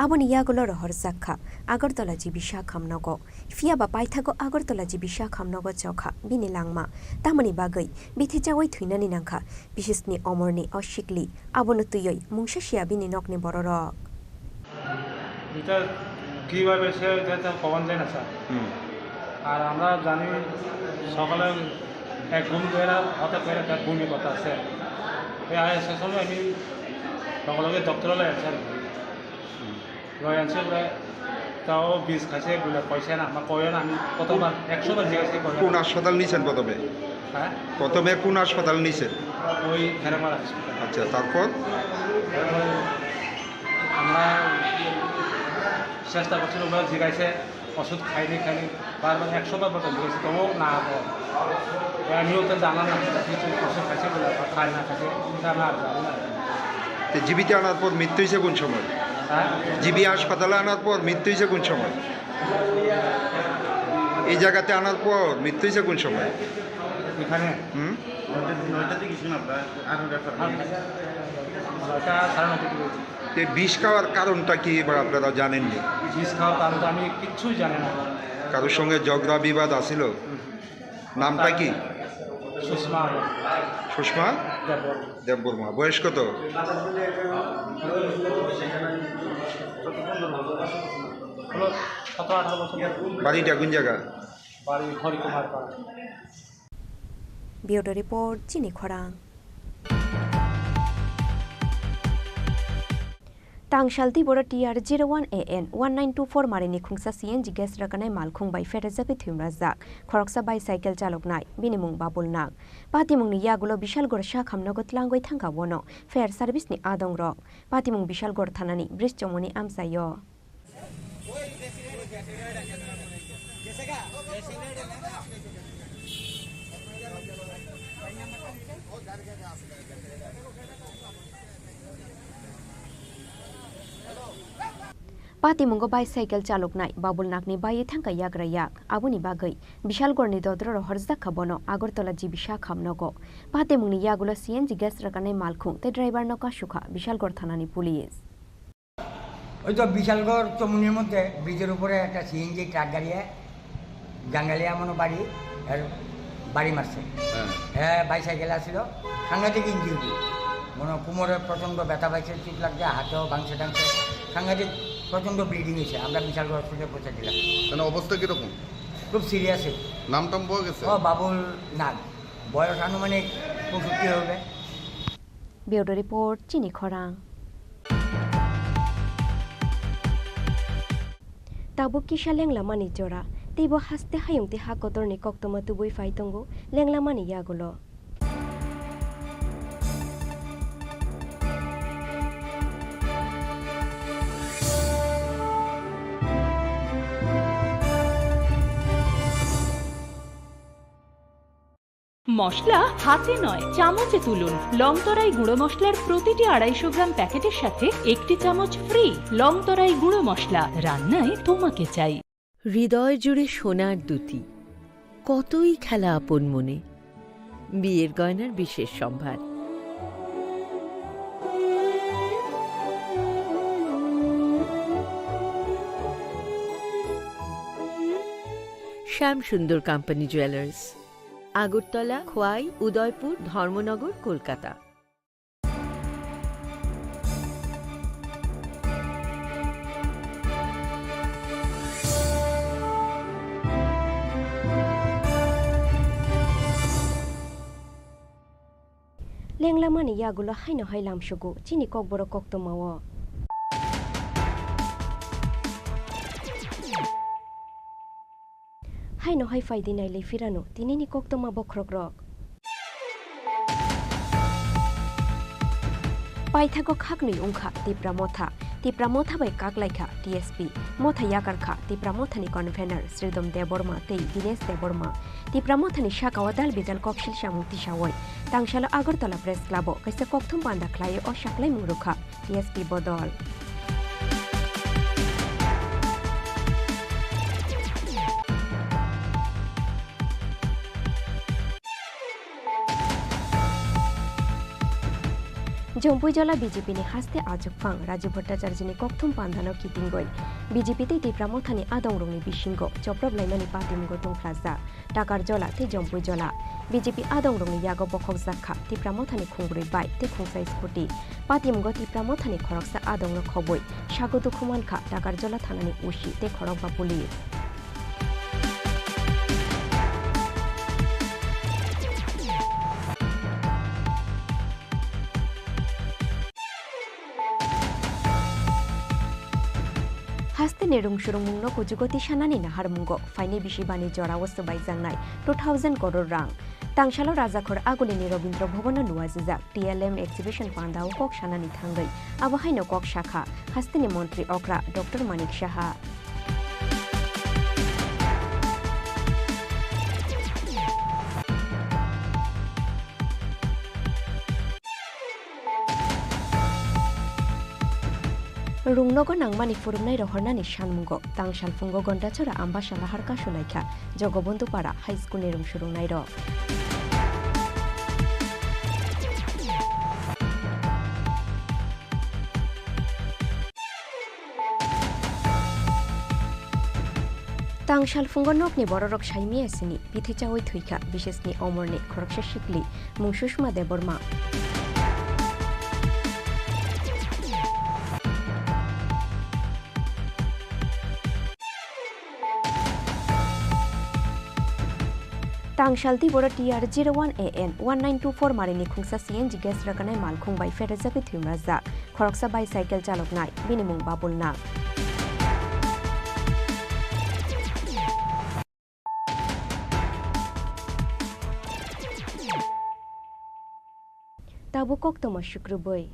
aboni yagulo rohor jakha agartala jibi shakhamnago fiaba paithago agartala jibi shakhamnago chokha bini langma tamani bagai bithicha oi thuinani nangkha bishesni omorni oshikli abono tuyoi mungshashia bini nokni bororok এটা কিভাবে সে এটা পাওয়া যায় না sir আর আমরা জানি সকালে এক ঘুম ধরে হঠাৎ করে একটা বমি কথা আছে এই সে সময় আমি লগে ডক্টরলে আনছেন লয় আনছে বলে তাও বিষ খাইছে বলে পয়সা না আমার কয়ে না আমি প্রথমবার 100 বার জিজ্ঞাসা করি কোন হাসপাতাল নিছেন প্রথমে হ্যাঁ প্রথমে কোন হাসপাতাল নিছেন ওই ফেরামার হাসপাতাল আচ্ছা তারপর আমরা চেষ্টা করছিল ওরা জিজ্ঞাসে ওষুধ খাইনি বারবার 100 বার বলতে জিজ্ঞাসা তবুও না আমিও তো জানা না কিছু ওষুধ খাইছে বলে খাই না খাইছে আমি আর জানি না জীবিতে আনার পর মৃত্যু হয়েছে কোন সময় জিবি হাসপাতালে আনার পর মৃত্যু হয়েছে কোন সময় এই জায়গাতে আনার পর মৃত্যু হয়েছে কোন সময় এখানে বিষ খাওয়ার কারণটা কি এবার আপনারা জানেননি বিষ খাওয়ার কারণটা আমি কিচ্ছুই জানি না কারোর সঙ্গে ঝগড়া বিবাদ আছিল নামটা কি সুষমা দেববর্মা বয়স কত বাড়িটা কোন জায়গা Bureau Report Chini Khorang Tangshal Tripura TR01AN 1924 marini khungsa CNG gas rakanai malkhung bai ferajapi thimrajak khoroksa bicycle chaloknai binimung babul nak patimung ni yagulo bishal gor sha khamnago tlangoi thangka bono fair service ni adong rok patimung bishal gor thanani brischomoni amsayo Patimungo bicycle chaloknai babulnakni bayi thangka yagra yak abuni bagai Bishalgorni dodro horzaka bono Agartala jibisha khamnogo Patimungni yagulo CNG gas rakanai malkhung te driver noka sukha Bishalgor thanani police ওই তো বিশালগড় চমুনির মধ্যে ব্রিজের উপরে একটা CNG truck গাড়িয়ে Jangalia মনো বাড়ি আর বাড়ি মারছে হ্যাঁ বাইসাইকেল আসছিল সাংঘাতিক ইঞ্জুরি মনে কোমরে প্রচণ্ড ব্যথা পাইছে চুট লাগছে হাতেও ভাঙছে টাঙছে সাংঘাতিক প্রচণ্ড ব্লিডিং হয়েছে আমরা বিশালগড় হসপিটালে পৌঁছে দিলাম মানে অবস্থা কিরকম খুব সিরিয়াস নাম টাম পাওয়া গেছে ও বাবুল নাগ বয়স আনুমানিক 65 হবে ব্যুরো রিপোর্ট চিনি খরাং Tabuk kisah lenglamani jora, tibo haste hayung ti hakotor ni koktoma tubui faitongo, lenglamani yagulo. মশলা হাতে নয় চামচে তুলুন লংতরাই গুঁড়ো মশলার প্রতিটি 250 গ্রাম প্যাকেটের সাথে একটি চামচ ফ্রি লংতরাই গুঁড়ো মশলা রান্নায় তোমাকে চাই হৃদয় জুড়ে সোনার দুটি কতই খেলা আপন মনে বিয়ের গয়নার বিশেষ সম্ভার শ্যাম সুন্দর company jewellers Agartala Khowai Udaipur Dharmanagar Kolkata Lenglamani yagulo haino hailam shugo chini kokborok koktomawo Haino hai faidi nai le firano tinini koktoma bokrogrok Paithago khaknui ungkha tipra motha bai kaklaikha TSP motha yakarkha tipra mothani convener Sridom Deborma tei Dinesh Deborma tipra mothani shakawadal bijan kokshil shamukti shawoi tangshala Agartala Press Club kaisa kokthum panda khlaye o shaklai murukha TSP bodol Jompuijola BJP ni haste ajok phang Raju Bhattacharya ni kokthum pandano kitingoi BJP te tipramothani adongrongni bisingo choprop laimani patimgo tungflaza takar jola te Jompuijola BJP adongrongni yago bokhok zakha tipramothani khungrui bai te khungsai scooty patimgo tipramothani khoroksa adongno khoboi sagotu khumankha takar jola thanani ushi te khorokba police Haste nerung shurung mungno kujugoti shanani nahar mungo faini bishi bani jora wastu bai jangnai 2000 crore rang tangshalo rajakhor agulini Robindra Bhobono luwajijak TLM exhibition pandao kok shanani thangai abo haino kok shakha hasteni mantri okra Dr Manik Shaha Rungnogo nangmani furumnai rohornani shanmungo tangshal fungo gondachora ambashala harka shulaikha Jogobondu para high school nerung shurungnai ro Tangshal fungo nokni bororok shaimi asini pithicha oi thuika bishesni omorni khoroksha shikli mungsushma Deborma Tangshal Tibora TR01AN 1924 marini khungsa CNG gas rakanai malkhung bai ferezaki thumraza khoroksa bicycle chaloknai binimung babulna Tabu koktoma shukrubai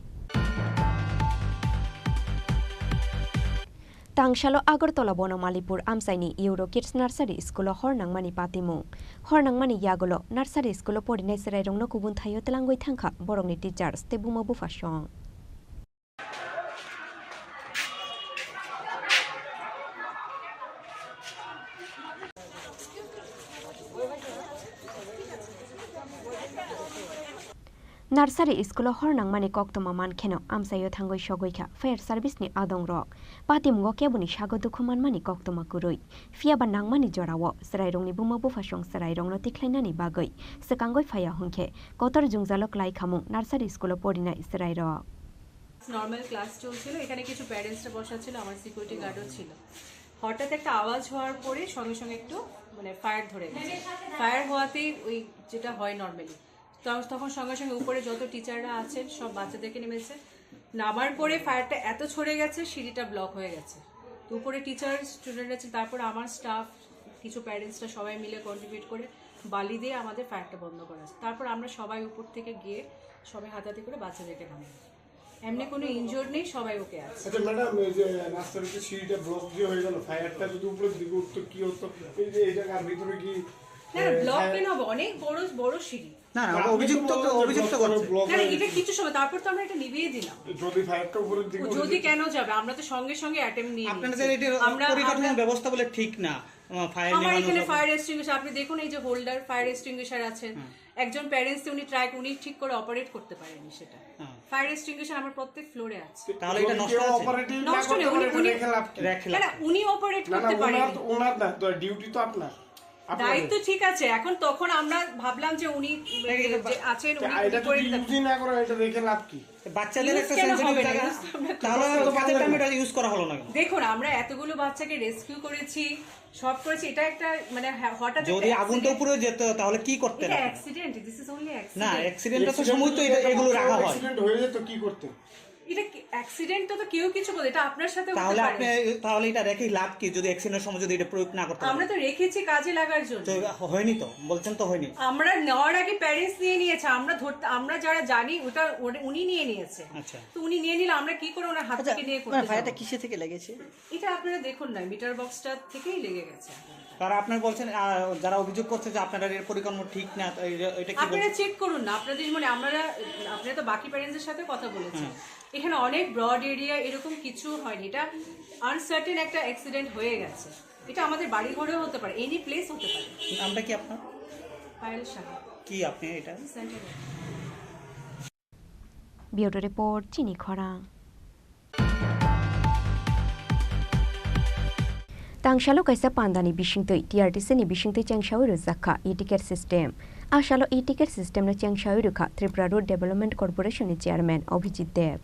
Tangshalo Agartala Bono Malipur Amsaini Euro Kids Nursery School Hornangmani Patimung Hornangmani Yagolo Nursery School Podinai Serai Rongno Kubun Thayo Telangoi Thangkha Borongni teachers Tebuma Bufashong nursery school हरनांमानि कक्तमा मानखेनो आमसायो थांगै सगैखा fire सार्भिसनि आदं रक पातिमगो केबुनि सागो दुखु मानमानि कक्तमा कुरुइ फियाबा नांमानि जरावो सराइरंनि बुमा बुफासं सराइरंनो तिख्लाइनानि बागै सकांगै फाया हुंखे कतर जुंजालक लाइखामुं नार्सारि स्कुल पढ़िनाय सराइरक নর্মাল ক্লাস চলছিল এখানে কিছু প্যারেন্টসরা বসা ছিল আমার সিকিউরিটি গার্ডও ছিল হঠাৎ একটা আওয়াজ হওয়ার পরে সঙ্গে সঙ্গে একটু মানে ফায়ার ধরে গেছে ফায়ার হওয়াতে ওই যেটা হয় নর্মালি তখন সঙ্গে সঙ্গে উপরে যত টিচাররা আছেন সব বাচ্চাদেরকে নেমেছে নামার পরে ফায়ারটা এত ছড়ে গেছে সিঁড়িটা ব্লক হয়ে গেছে তো উপরে টিচার স্টুডেন্ট আছে তারপর আমার স্টাফ কিছু প্যারেন্টসরা সবাই মিলে কন্ট্রিবিউট করে বালি দিয়ে আমাদের ফায়ারটা বন্ধ করা আছে তারপর আমরা সবাই উপর থেকে গিয়ে সবাই হাতাহাতি করে বাচ্চাদেরকে নামাই এমনি কোনো ইনজোর্ড নেই সবাই ওকে আছে আচ্ছা ম্যাডাম এই যে রাস্তার সিঁড়িটা ব্লক দিয়ে হয়ে গেল ফায়ারটা যদি উপরের দিকে উঠতো কি হতো এই যে এই জায়গার ভিতরে কি না ব্লক কেন হবে অনেক বড় বড় সিঁড়ি না অভিযুক্ত না এটা কিছু সময় তারপর তো আমরা এটা নিভিয়ে দিলাম যদি ফায়ারটা উপরের দিকে যদি কেন যাবে আমরা তো সঙ্গে সঙ্গে অ্যাটেম্প নিয়ে আপনাদের এটা পরিকাঠামো ব্যবস্থা বলে ঠিক না আমার এখানে ফায়ার এক্সটিংগুইশার আপনি দেখুন এই যে হোল্ডার ফায়ার এক্সটিংগুইশার আছেন একজন প্যারেন্টস উনি ঠিক করে অপারেট করতে পারেনি সেটা ফায়ার এক্সটিংগুইশার আমার প্রত্যেক ফ্লোরে আছে তাহলে এটা নষ্ট আছে নষ্ট নেই উনি অপারেট করতে পারেন ওনার না তো ডিউটি তো আপনার দায়িত্ব ঠিক আছে এখন তখন আমরা ভাবলাম যে উনি আছেন উনি করে ইউজ না করে এটা দেখে লাভ কি বাচ্চাদের একটা সেনসিটিভ জায়গা তাহলে বাচ্চাদের টাইমে এটা ইউজ করা হলো না দেখুন আমরা এতগুলো বাচ্চাকে রেস্কিউ করেছি সব করেছি এটা একটা মানে হঠাৎ যদি আগুনটা উপরে যেত তাহলে কি করতে এটা accident this is only accident না অ্যাক্সিডেন্টের তো সময় তো এগুলো রাখা হয় অ্যাক্সিডেন্ট হয়ে যেত কি করতে এটা অ্যাক্সিডেন্ট তো কেউ কিছু বলে এটা আপনার সাথে হতে তাহলে পারে তাহলে এটা রেখে লাভ কি যদি অ্যাক্সিডেন্টের সময় যদি এটা প্রয়োগ না করতে আমরা তো রেখেছি কাজে লাগার জন্য হয়নি তো বলছেন তো হয়নি আমরা নেওয়ার আগে প্যারেন্টস নিয়ে নিয়েছে আমরা যারা জানি ওটা উনি নিয়ে নিয়েছে আচ্ছা তো উনি নিয়ে নিলে আমরা কি করে ওনার হাত থেকে নিয়ে করতে ফায়ারটা কিসে থেকে লেগেছে এটা আপনারা দেখুন না মিটার বক্সটা থেকেই লেগে গেছে তারা আপনারা বলছেন যারা অভিযোগ করছে যে আপনারা এর পরিকল্পনা ঠিক না এটা কি আপনারা চেক করুন না আপনাদের মানে আপনারা তো বাকি প্যারেন্টসের সাথে কথা বলেছেন এখানে অনেক ব্রড এরিয়া এরকম কিছু হয়নি এটা আনসার্টেন একটা অ্যাক্সিডেন্ট হয়ে গেছে এটা আমাদের বাড়ি ঘরেও হতে পারে এনি প্লেস হতে পারে আমরা কি আপনার পায়েল সাহা কি আপনি এটা সেন্টার ব্যুরো রিপোর্ট চিনি খরাং Tangshalo kaisa pandani bishingtoi TRTC ni bishingtoi changshawi ruzakha e-ticket system ashalo e-ticket system na changshawi rukha Tripura Road Development Corporation ni chairman Abhijit Dev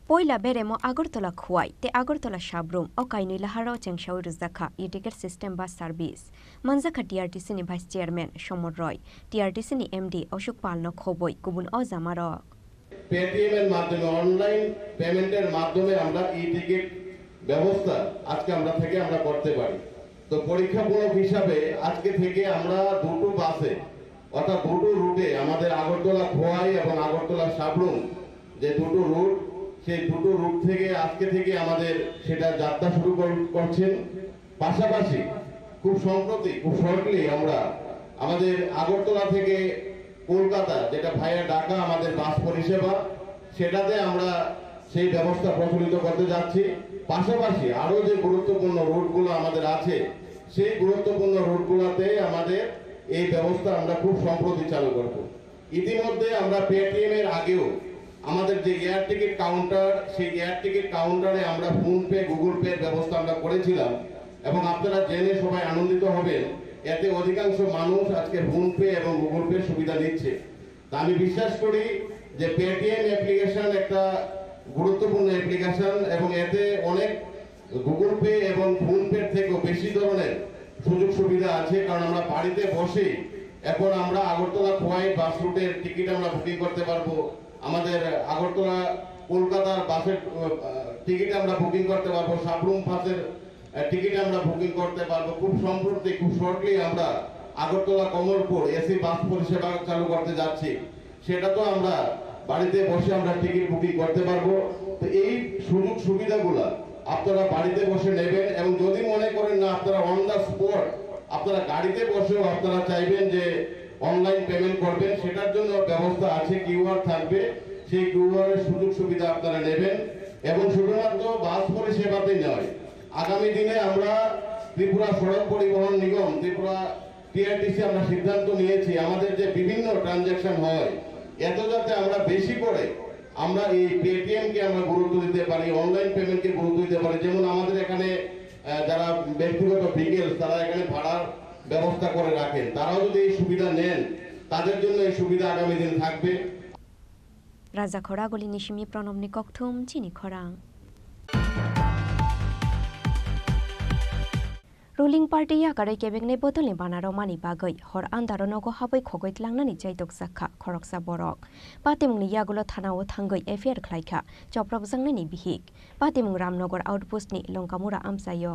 Poila beremo Agartala khuai te Agartala shabrum o kainui laharo changshawi ruzakha e-ticket system bus service manjakha TRTC ni vice chairman Shomor Roy TRTC ni MD Ashok Palno khoboi kubun o jamarok Paytm এর মাধ্যমে online পেমেন্টের মাধ্যমে আমরা ই-টিকিট ব্যবস্থা আজকে আমরা করতে পারি তো পরীক্ষামূলক হিসাবে আজকে থেকে আমরা দুটো বাসে অর্থাৎ দুটো রুটে আমাদের আগরতলা খোয়াই এবং আগরতলা সাবরুম যে দুটো রুট সেই দুটো রুট থেকে আজকে থেকে আমাদের সেটা যাত্রা শুরু করছেন পাশাপাশি খুব সম্প্রতি খুব শর্টলি আমরা আমাদের আগরতলা থেকে কলকাতা যেটা ভাইয়া ঢাকা আমাদের বাস পরিষেবা সেটাতে আমরা সেই ব্যবস্থা প্রচলিত করতে যাচ্ছি পাশাপাশি আরো যে গুরুত্বপূর্ণ রুটগুলো আমাদের আছে সেই গুরুত্বপূর্ণ রুটগুলোতে আমাদের এই ব্যবস্থা আমরা খুব সম্প্রতি চালু করব ইতিমধ্যে আমরা পেটিএম এর আগেও আমাদের যে এয়ার টিকিট কাউন্টার সেই এয়ার টিকিট কাউন্টারে আমরা ফোন পে গুগল পে এর ব্যবস্থা আমরা করেছিলাম এবং আপনারা জেনে সবাই আনন্দিত হবেন এতে অধিকাংশ মানুষ আজকে ফোন পে এবং গুগল পে সুবিধা নিচ্ছে তা আমি বিশ্বাস করি যে পেটিএম অ্যাপ্লিকেশন একটা গুরুত্বপূর্ণ অ্যাপ্লিকেশন এবং এতে অনেক গুগল পে এবং ফোন পে থেকেও বেশি ধরনের সুযোগ সুবিধা আছে কারণ আমরা বাড়িতে বসে এখন আমরা আগরতলা খোয়াই বাস রুটের টিকিট আমরা বুকিং করতে পারবো আমাদের আগরতলা কলকাতার বাসের টিকিট আমরা বুকিং করতে পারবো সাবরুম বাসের টিকিট আমরা বুকিং করতে পারবো খুব সম্প্রতি খুব শর্টলি আমরা আগরতলা কমলপুর এসি বাস পরিষেবা চালু করতে যাচ্ছি সেটা তো আমরা বাড়িতে বসে আমরা টিকিট বুকিং করতে পারবো তো এই সুযোগ সুবিধাগুলো আপনারা বাড়িতে বসে নেবেন এবং যদি মনে করেন না আপনারা অন দ্য স্পট আপনারা গাড়িতে বসেও আপনারা চাইবেন যে অনলাইন পেমেন্ট করবেন সেটার জন্য ব্যবস্থা আছে কিউআর থাকবে সেই কিউআর এর সুযোগ সুবিধা আপনারা নেবেন এবং শুধুমাত্র বাস পরিষেবাতেই নয় আগামী দিনে আমরা ত্রিপুরা সড়ক পরিবহন নিগম ত্রিপুরা টিআরটিসি আমরা সিদ্ধান্ত নিয়েছি আমাদের যে বিভিন্ন ট্রানজ্যাকশন হয় এত যাতে আমরা বেশি করে আমরা এই পেটিএম কে আমরা গুরুত্ব দিতে পারি, অনলাইন পেমেন্টকে গুরুত্ব দিতে পারি। যেমন আমাদের এখানে যারা ব্যক্তিগত ভেহিকেল তারা এখানে ভাড়ার ব্যবস্থা করে রাখেন, তারাও যদি এই সুবিধা নেন তাদের জন্য এই সুবিধা আগামী দিন থাকবে। রাজা খরা গলি নিশিমি প্রণবনি ককথুম চিনি খরাং रुलिं पार्टी याकारै केबेंनि बदलनि बानाराव मानि बागै हर आन्दारनावगो हाबै खगैतलांनानै जायदक जाखा खरकसा बरक पातिमुंनि यागुलो थानाव थांगै एफआइआर खलायखा चप्रबजांनायनि बिहिक पातिमुं रामनगर आउटपोस्टनि लंकामुरा आमसायो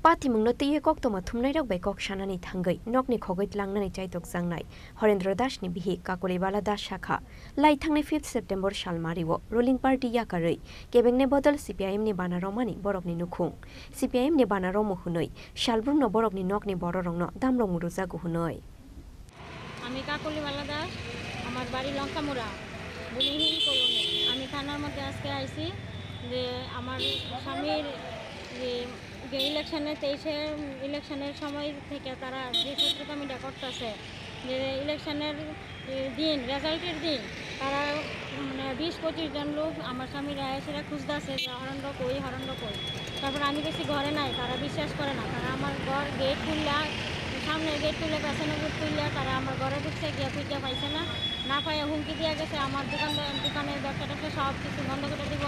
पातिमुंनो तैये कक्तमा थुमनाय रावबाय ककसानानै थांगै नकनि खगैतलांनानै जायदक जांनाय हरेन्द्र दासनि बिहिक काकुलिबाला दास शाखा लाई थांनाय 5 सेप्टेम्बर सालमारिव रुलिं पार्टी याकारै केबेंनि बदल सिपिआइएमनि बानाराव मानि बरकनि नुखुं सिपिआइएमनि बानाराव मुहुनै शालब्रुनो बरकनि नकनि बररंनो दामरं मुरुजा गुहुनै আমি কাকুলিবালা দাস, আমার বাড়ি লঙ্কামুড়া বুনিহীন কলোনি। আমি থানার মধ্যে আজকে আইছি যে আমার স্বামীর যে ইলেকশনের 23-এ ইলেকশনের সময় থেকে তারা যে সূত্রতামিটা করতেছে যে ইলেকশনের দিন রেজাল্টের দিন তারা মানে 20-25 জন লোক আমার স্বামীরা সেটা খুঁজতেছে যে হরণ্ড কই তারপর আমি বেশি ঘরে নাই, তারা বিশ্বাস করে না। তারা আমার ঘর গেট খুললা সামনে গেট খুলে পেছনে গেট খুললা তারা আমার ঘরে ঢুকছে গিয়ে খুঁজে পাইছে না পাইয়া হুমকি দিয়ে গেছে আমার দোকানের ব্যবসাটা সব কিছু বন্ধ করে দিব।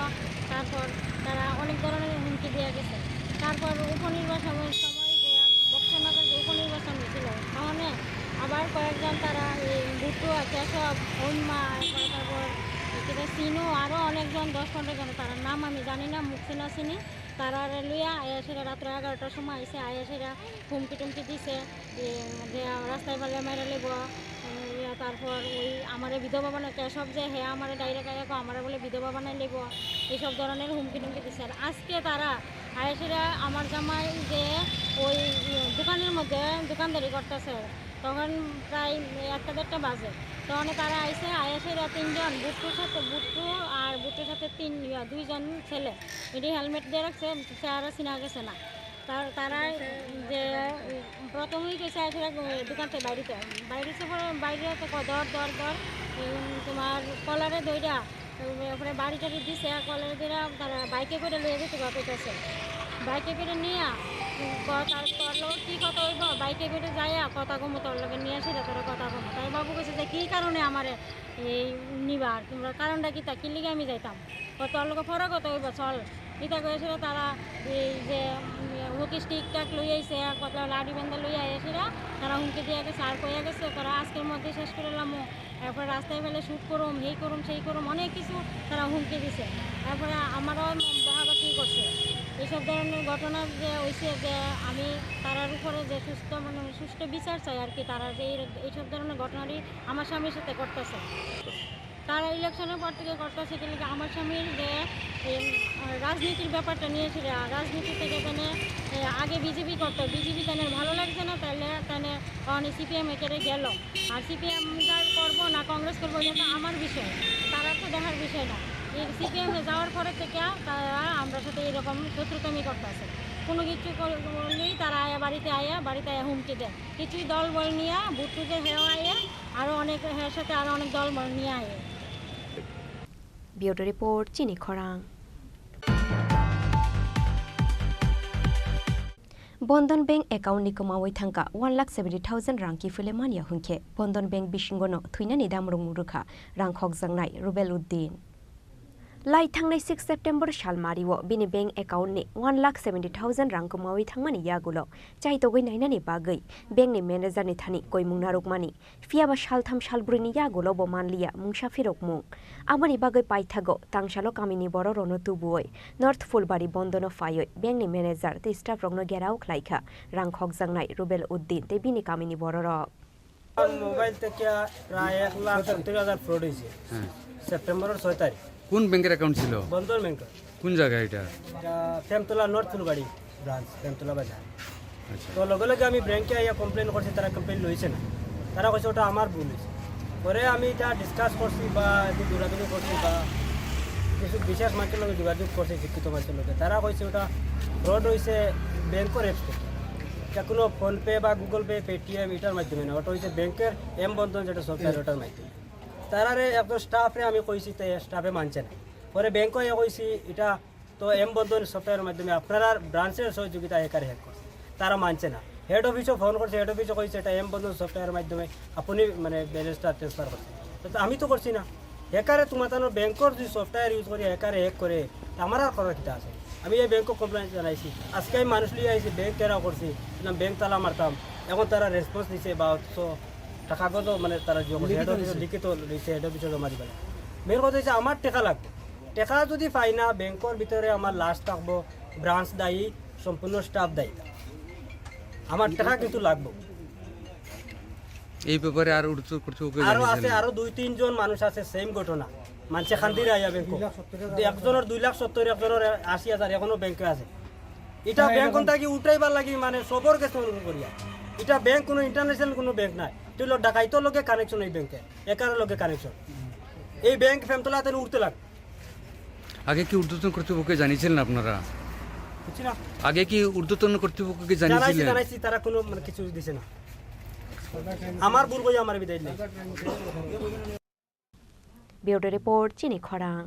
তারপর তারা অনেক ধরনের হুমকি দিয়ে গেছে। তারপর উপনির্বাচনের সময় যে বক্সনগর যে উপনির্বাচন হয়েছিল তখন আবার কয়েকজন তারা এই বুটু কেশব ওম্মা তারপর সিনু আরও অনেকজন 10-15 জন তার নাম আমি জানি না, মুখ চিনি তারা লইয়া আয়াসেরা রাত্র 11টার সময় আইসে আয়াসেরা হুমকি টুমকি দিছে যে রাস্তায় ফেলে মেরে লেব। তারপর ওই আমার বিধবা বানায় কেশব যে হ্যাঁ আমার ডাইরেক্ট আয়াকো আমার বলে বিধবা বানাই লেব, এইসব ধরনের হুমকি টুমকি দিছে। আর আজকে তারা আয়াসেরা আমার জামাই যে ওই দোকানের মধ্যে দোকানদারি করতেছে তখন প্রায় 1-1:30 বাজে তখন তারা আইসে আয়াসেরা 3 জন বুট্টুর সাথে 2 জন ছেলে এটি হেলমেট দিয়ে রাখছে, চেহারা চিনা গেছে না। তারা যে প্রথমেই গেছে আয়াসেরা দোকান থেকে বাইরেছে পরে বাইরে দর তোমার কলারে দইরা ওপরে বাড়ি টাড়ি দিছে কলারে দিয়ে তারা বাইকে করে লয়ে যেতে পেতেছে। বাইকে করে নিয়ে কি কথা হইব বাইকে করে যাইয়া কথা কমো তোর লগে নিয়ে আসে তোরা কথা কমো। তাই বাবু কেছে যে কী কারণে আমার এই নিবার তোমরা কারণটা কী তা কি লিগে আমি যাইতাম তোর লোক ফরক কথা হইব চল ইটা করেছিল। তারা এই যে হুকিস টিকটাক লই আইসে কত লাডি বেন্দা লই আইসেরা তারা হুমকি দিয়ে গেছে আর কইয়া গেছে তারা আজকের মধ্যে শেষ করে এলাম। এরপরে রাস্তায় ফেলে শ্যুট করুম এই করুম সেই করুম অনেক কিছু তারা হুমকি দিছে। তারপরে আমারও বহাবাকি করছে। এইসব ধরনের ঘটনা যে হয়েছে যে আমি তারার উপরে যে সুষ্ঠু বিচার চাই আর কি। তারা যে এইসব ধরনের ঘটনাটি আমার স্বামীর সাথে করতেছে, তারা ইলেকশনের পর থেকে করতেছে কি আমার স্বামীর যে রাজনীতির ব্যাপারটা নিয়েছিল। রাজনীতি থেকে তেনে আগে বিজেপি করতো, বিজেপি তেনে ভালো লাগছে না তাহলে তেনে সিপিএম একেরে গেল। আর সিপিএম করবো না কংগ্রেস করবো এটা আমার বিষয়, তারা তো দেখার বিষয় না। এই সিপিএমে যাওয়ার পরে থেকে তারা আমরা সাথে এরকম শত্রুতামি করতেছে। কোনো কিছু করলেই তারা বাড়িতে আয়া হুমকি দেয়। কিছুই দল বল নিয়ে বুট্টুতে হেও আয়ে আরও অনেক হের সাথে আরও অনেক দল বল নিয়ে আয়ে। ব্যুরো রিপোর্ট চিনি খরাং। बंधन बैंक एकाउंट नि कमावै थांका 1,70,000 रां किफुले मानिया हुंखे बंधन बैंक बिशिंगनो थुइनानि दामरं मुरुखा रां खगजांनाय रुबेल उद्दीन लाई थांनाय 6 सेप्टेम्बर सालमारिवो बिनि बैंक एकाउंट नि 1,70,000 रां कमावै थांमानि यागुलो चाइतोगै नायनानि बागै बैंक नि मैनेजर नि थानि कयमुंना रुकमानि फियाबा सालथाम सालब्रैनि यागुलो बो मानलिया मुंसाफिरक मुं आमानि बागै पाइथागो तांसालो कामिनि बर रनो तुबुय नर्थ फुलबारि बंधनो फायै बैंक नि मैनेजर ते स्टाफ रंनो गेराव खलाइखा रां खगजांनाय रुबेल उद्दीन ते बिनि कामिनि बर रक मोबाइल থেকে প্রায় 1,70,000 ফ্রড হয়েছে সেপ্টেম্বরের 6 তারিখ। কোন ব্যাংকের অ্যাকাউন্ট ছিল? বন্ধন ব্যাংকের। কোন জায়গায় এটা? ফেমতলা নর্থ ফুলবাড়ি ব্রাঞ্চ ফেমতলা বাজার। আচ্ছা, তো লগে লগে আমি ব্যাংকে আইয়া কমপ্লেন করছি, তারা কমপ্লেন লইছে না, তারা কইছে ওটা আমার ভুল হয়েছে। পরে আমি এটা ডিসকাস করছি বা একটু দৌড়াদৌড়ি করছি বা কিছু বিশেষ মানুষের লগে যোগাযোগ করছি, শিক্ষিত মানুষের লগে, তারা কইছে ওটা ফ্রড হয়েছে ব্যাংকের অ্যাপস থেকে। এটা কোনো ফোনপে বা গুগল পে পেটিএম এটার মাধ্যমে না, ওটা হচ্ছে ব্যাংকের এম বন্ধন যেটা সফটওয়্যার ওটার মাধ্যমে। তারারে একজন স্টাফরে আমি কইছি, তাই স্টাফে মানছে না। পরে ব্যাংকে কইছি এটা তো এম বন্ধন সফটওয়্যারের মাধ্যমে আপনারা ব্রাঞ্চের সহযোগিতা হ্যাকার হ্যাক করছে, তারা মানছে না। হেড অফিসও ফোন করছে, হেড অফিসও কইছে এটা এম বন্ধন সফটওয়্যারের মাধ্যমে আপনি মানে ব্যালেন্সটা ট্রান্সফার করছে, তো আমি তো করছি না। হ্যাকারে তোমার ব্যাংকর যদি সফটওয়্যার ইউজ করে হ্যাকারে হ্যাক করে আমার আর করার কিটা আছে? আমি এই ব্যাংকও কমপ্লেন জানাইছি, আজকে আমি মানুষ লিয়ে আইছি, ব্যাংক তেরাও করছি, ব্যাংক তালা মারতাম, এখন তারা রেসপন্স দিছে বা কাগজও মানে তারা হেড অফিসে লিখিত দিচ্ছে, হেড অফিসে জমা দিবে। মেন কথা হচ্ছে আমার টাকা লাগবে, টাকা যদি পাই না ব্যাংকের ভিতরে আমার লাশ থাকবো, ব্রাঞ্চ দায়ী, সম্পূর্ণ স্টাফ দায়ী, আমার টাকা কিন্তু লাগবে। এই ব্যাপারে আর আরো আছে, আরো 2-3 জন মানুষ আছে সেম ঘটনা, মানুষে খান্দির আইয়া ব্যাংক, একজনের 2,70,000, একজনের 80,000 এখনো ব্যাংকে আছে। এটা ব্যাংক থাকি উঠাইবার লাগি মানে সবর কাছে অনুভব করিয়া, এটা ব্যাংক কোনো ইন্টারন্যাশনাল কোনো ব্যাংক নাই, এটা হলো ডাকাইতর লগে কানেকশন, এই ব্যাংকে একার লগে কানেকশন, এই ব্যাংক ফেমতলাতে উঠতে লাগ। আগে কি ঊর্ধ্বতন কর্তৃপক্ষকে জানিয়েছিলেন আপনারা? বুঝছি না, আগে কি ঊর্ধ্বতন কর্তৃপক্ষকে জানিয়েছিলেন? জানাইছি, তারা কোনো মানে কিছু দিছে না। আমার ভুল কই আমার বিদায় নেই। ব্যুরো রিপোর্ট, চিনি খরাং।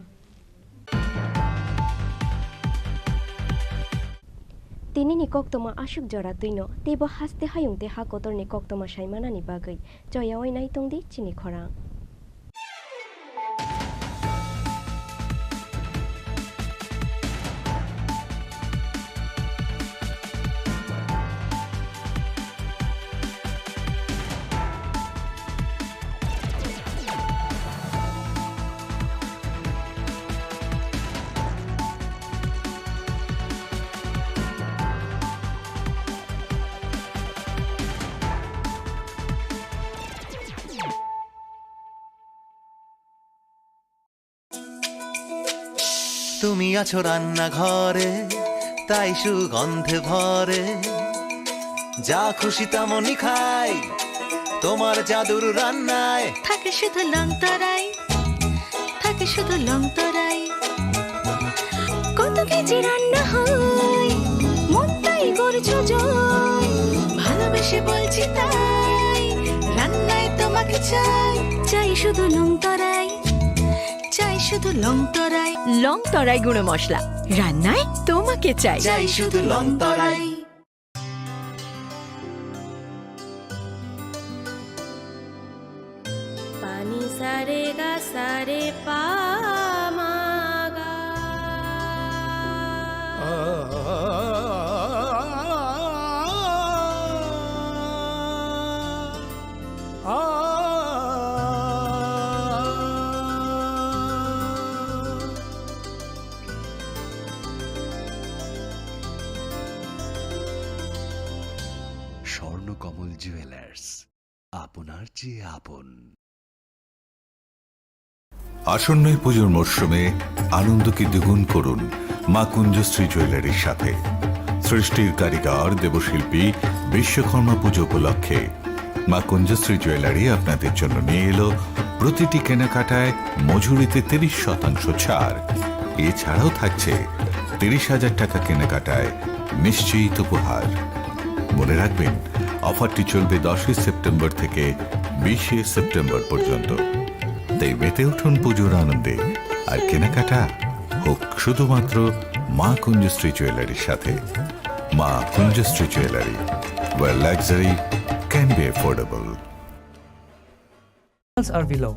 তিনি nikoktoma asuk jora tuino tebo haste hayungte ha kotor nikoktoma saimanani bagai joyawai nai tongdi Chini Khorang. তুমি আছো রান্না ঘরে, তাই সুগন্ধে ভরে, যা খুশি তেমনই খাই, তোমার জাদুর রান্নায় থাকে শুধু লংতরাই, থাকে শুধু লংতরাই, কত কেজি রান্না হয়, মনটাই করছো জয়, ভালোবেসে বলছি তাই, রান্নায় তোমাকে চাই, চাই শুধু লংতরাই, চাই শুধু লংতরাই, লংতরাই গুঁড়ো মশলা, রান্নায় তোমাকে চাই, চাই শুধু লংতরাই। পানি সারে গা সারে পা মা গা, স্বর্ণকমল জুয়েলার্স, আপনার চেয়ে আপন। আসন্ন পুজোর মরশুমে আনন্দকে দ্বিগুণ করুন মা কুঞ্জশ্রী জুয়েলারির সাথে। সৃষ্টির কারিগর দেবশিল্পী বিশ্বকর্মা পুজো উপলক্ষে মা কুঞ্জশ্রী জুয়েলারি আপনাদের জন্য নিয়ে এলো প্রতিটি কেনাকাটায় মজুরিতে 30% ছাড়। এছাড়াও থাকছে 30,000 টাকা কেনাকাটায় নিশ্চিত উপহার। মনে রাখবেন, অফারটি চলবে 10 সেপ্টেম্বর থেকে 20 সেপ্টেম্বর পর্যন্ত। তাই মেতে উঠুন পুজোর আনন্দে, আর কেনাকাটা হোক শুধুমাত্র মা কুঞ্জশ্রী জুয়েলারির সাথে। মা Kunjashree jewellery, where luxury can be affordable. Are below.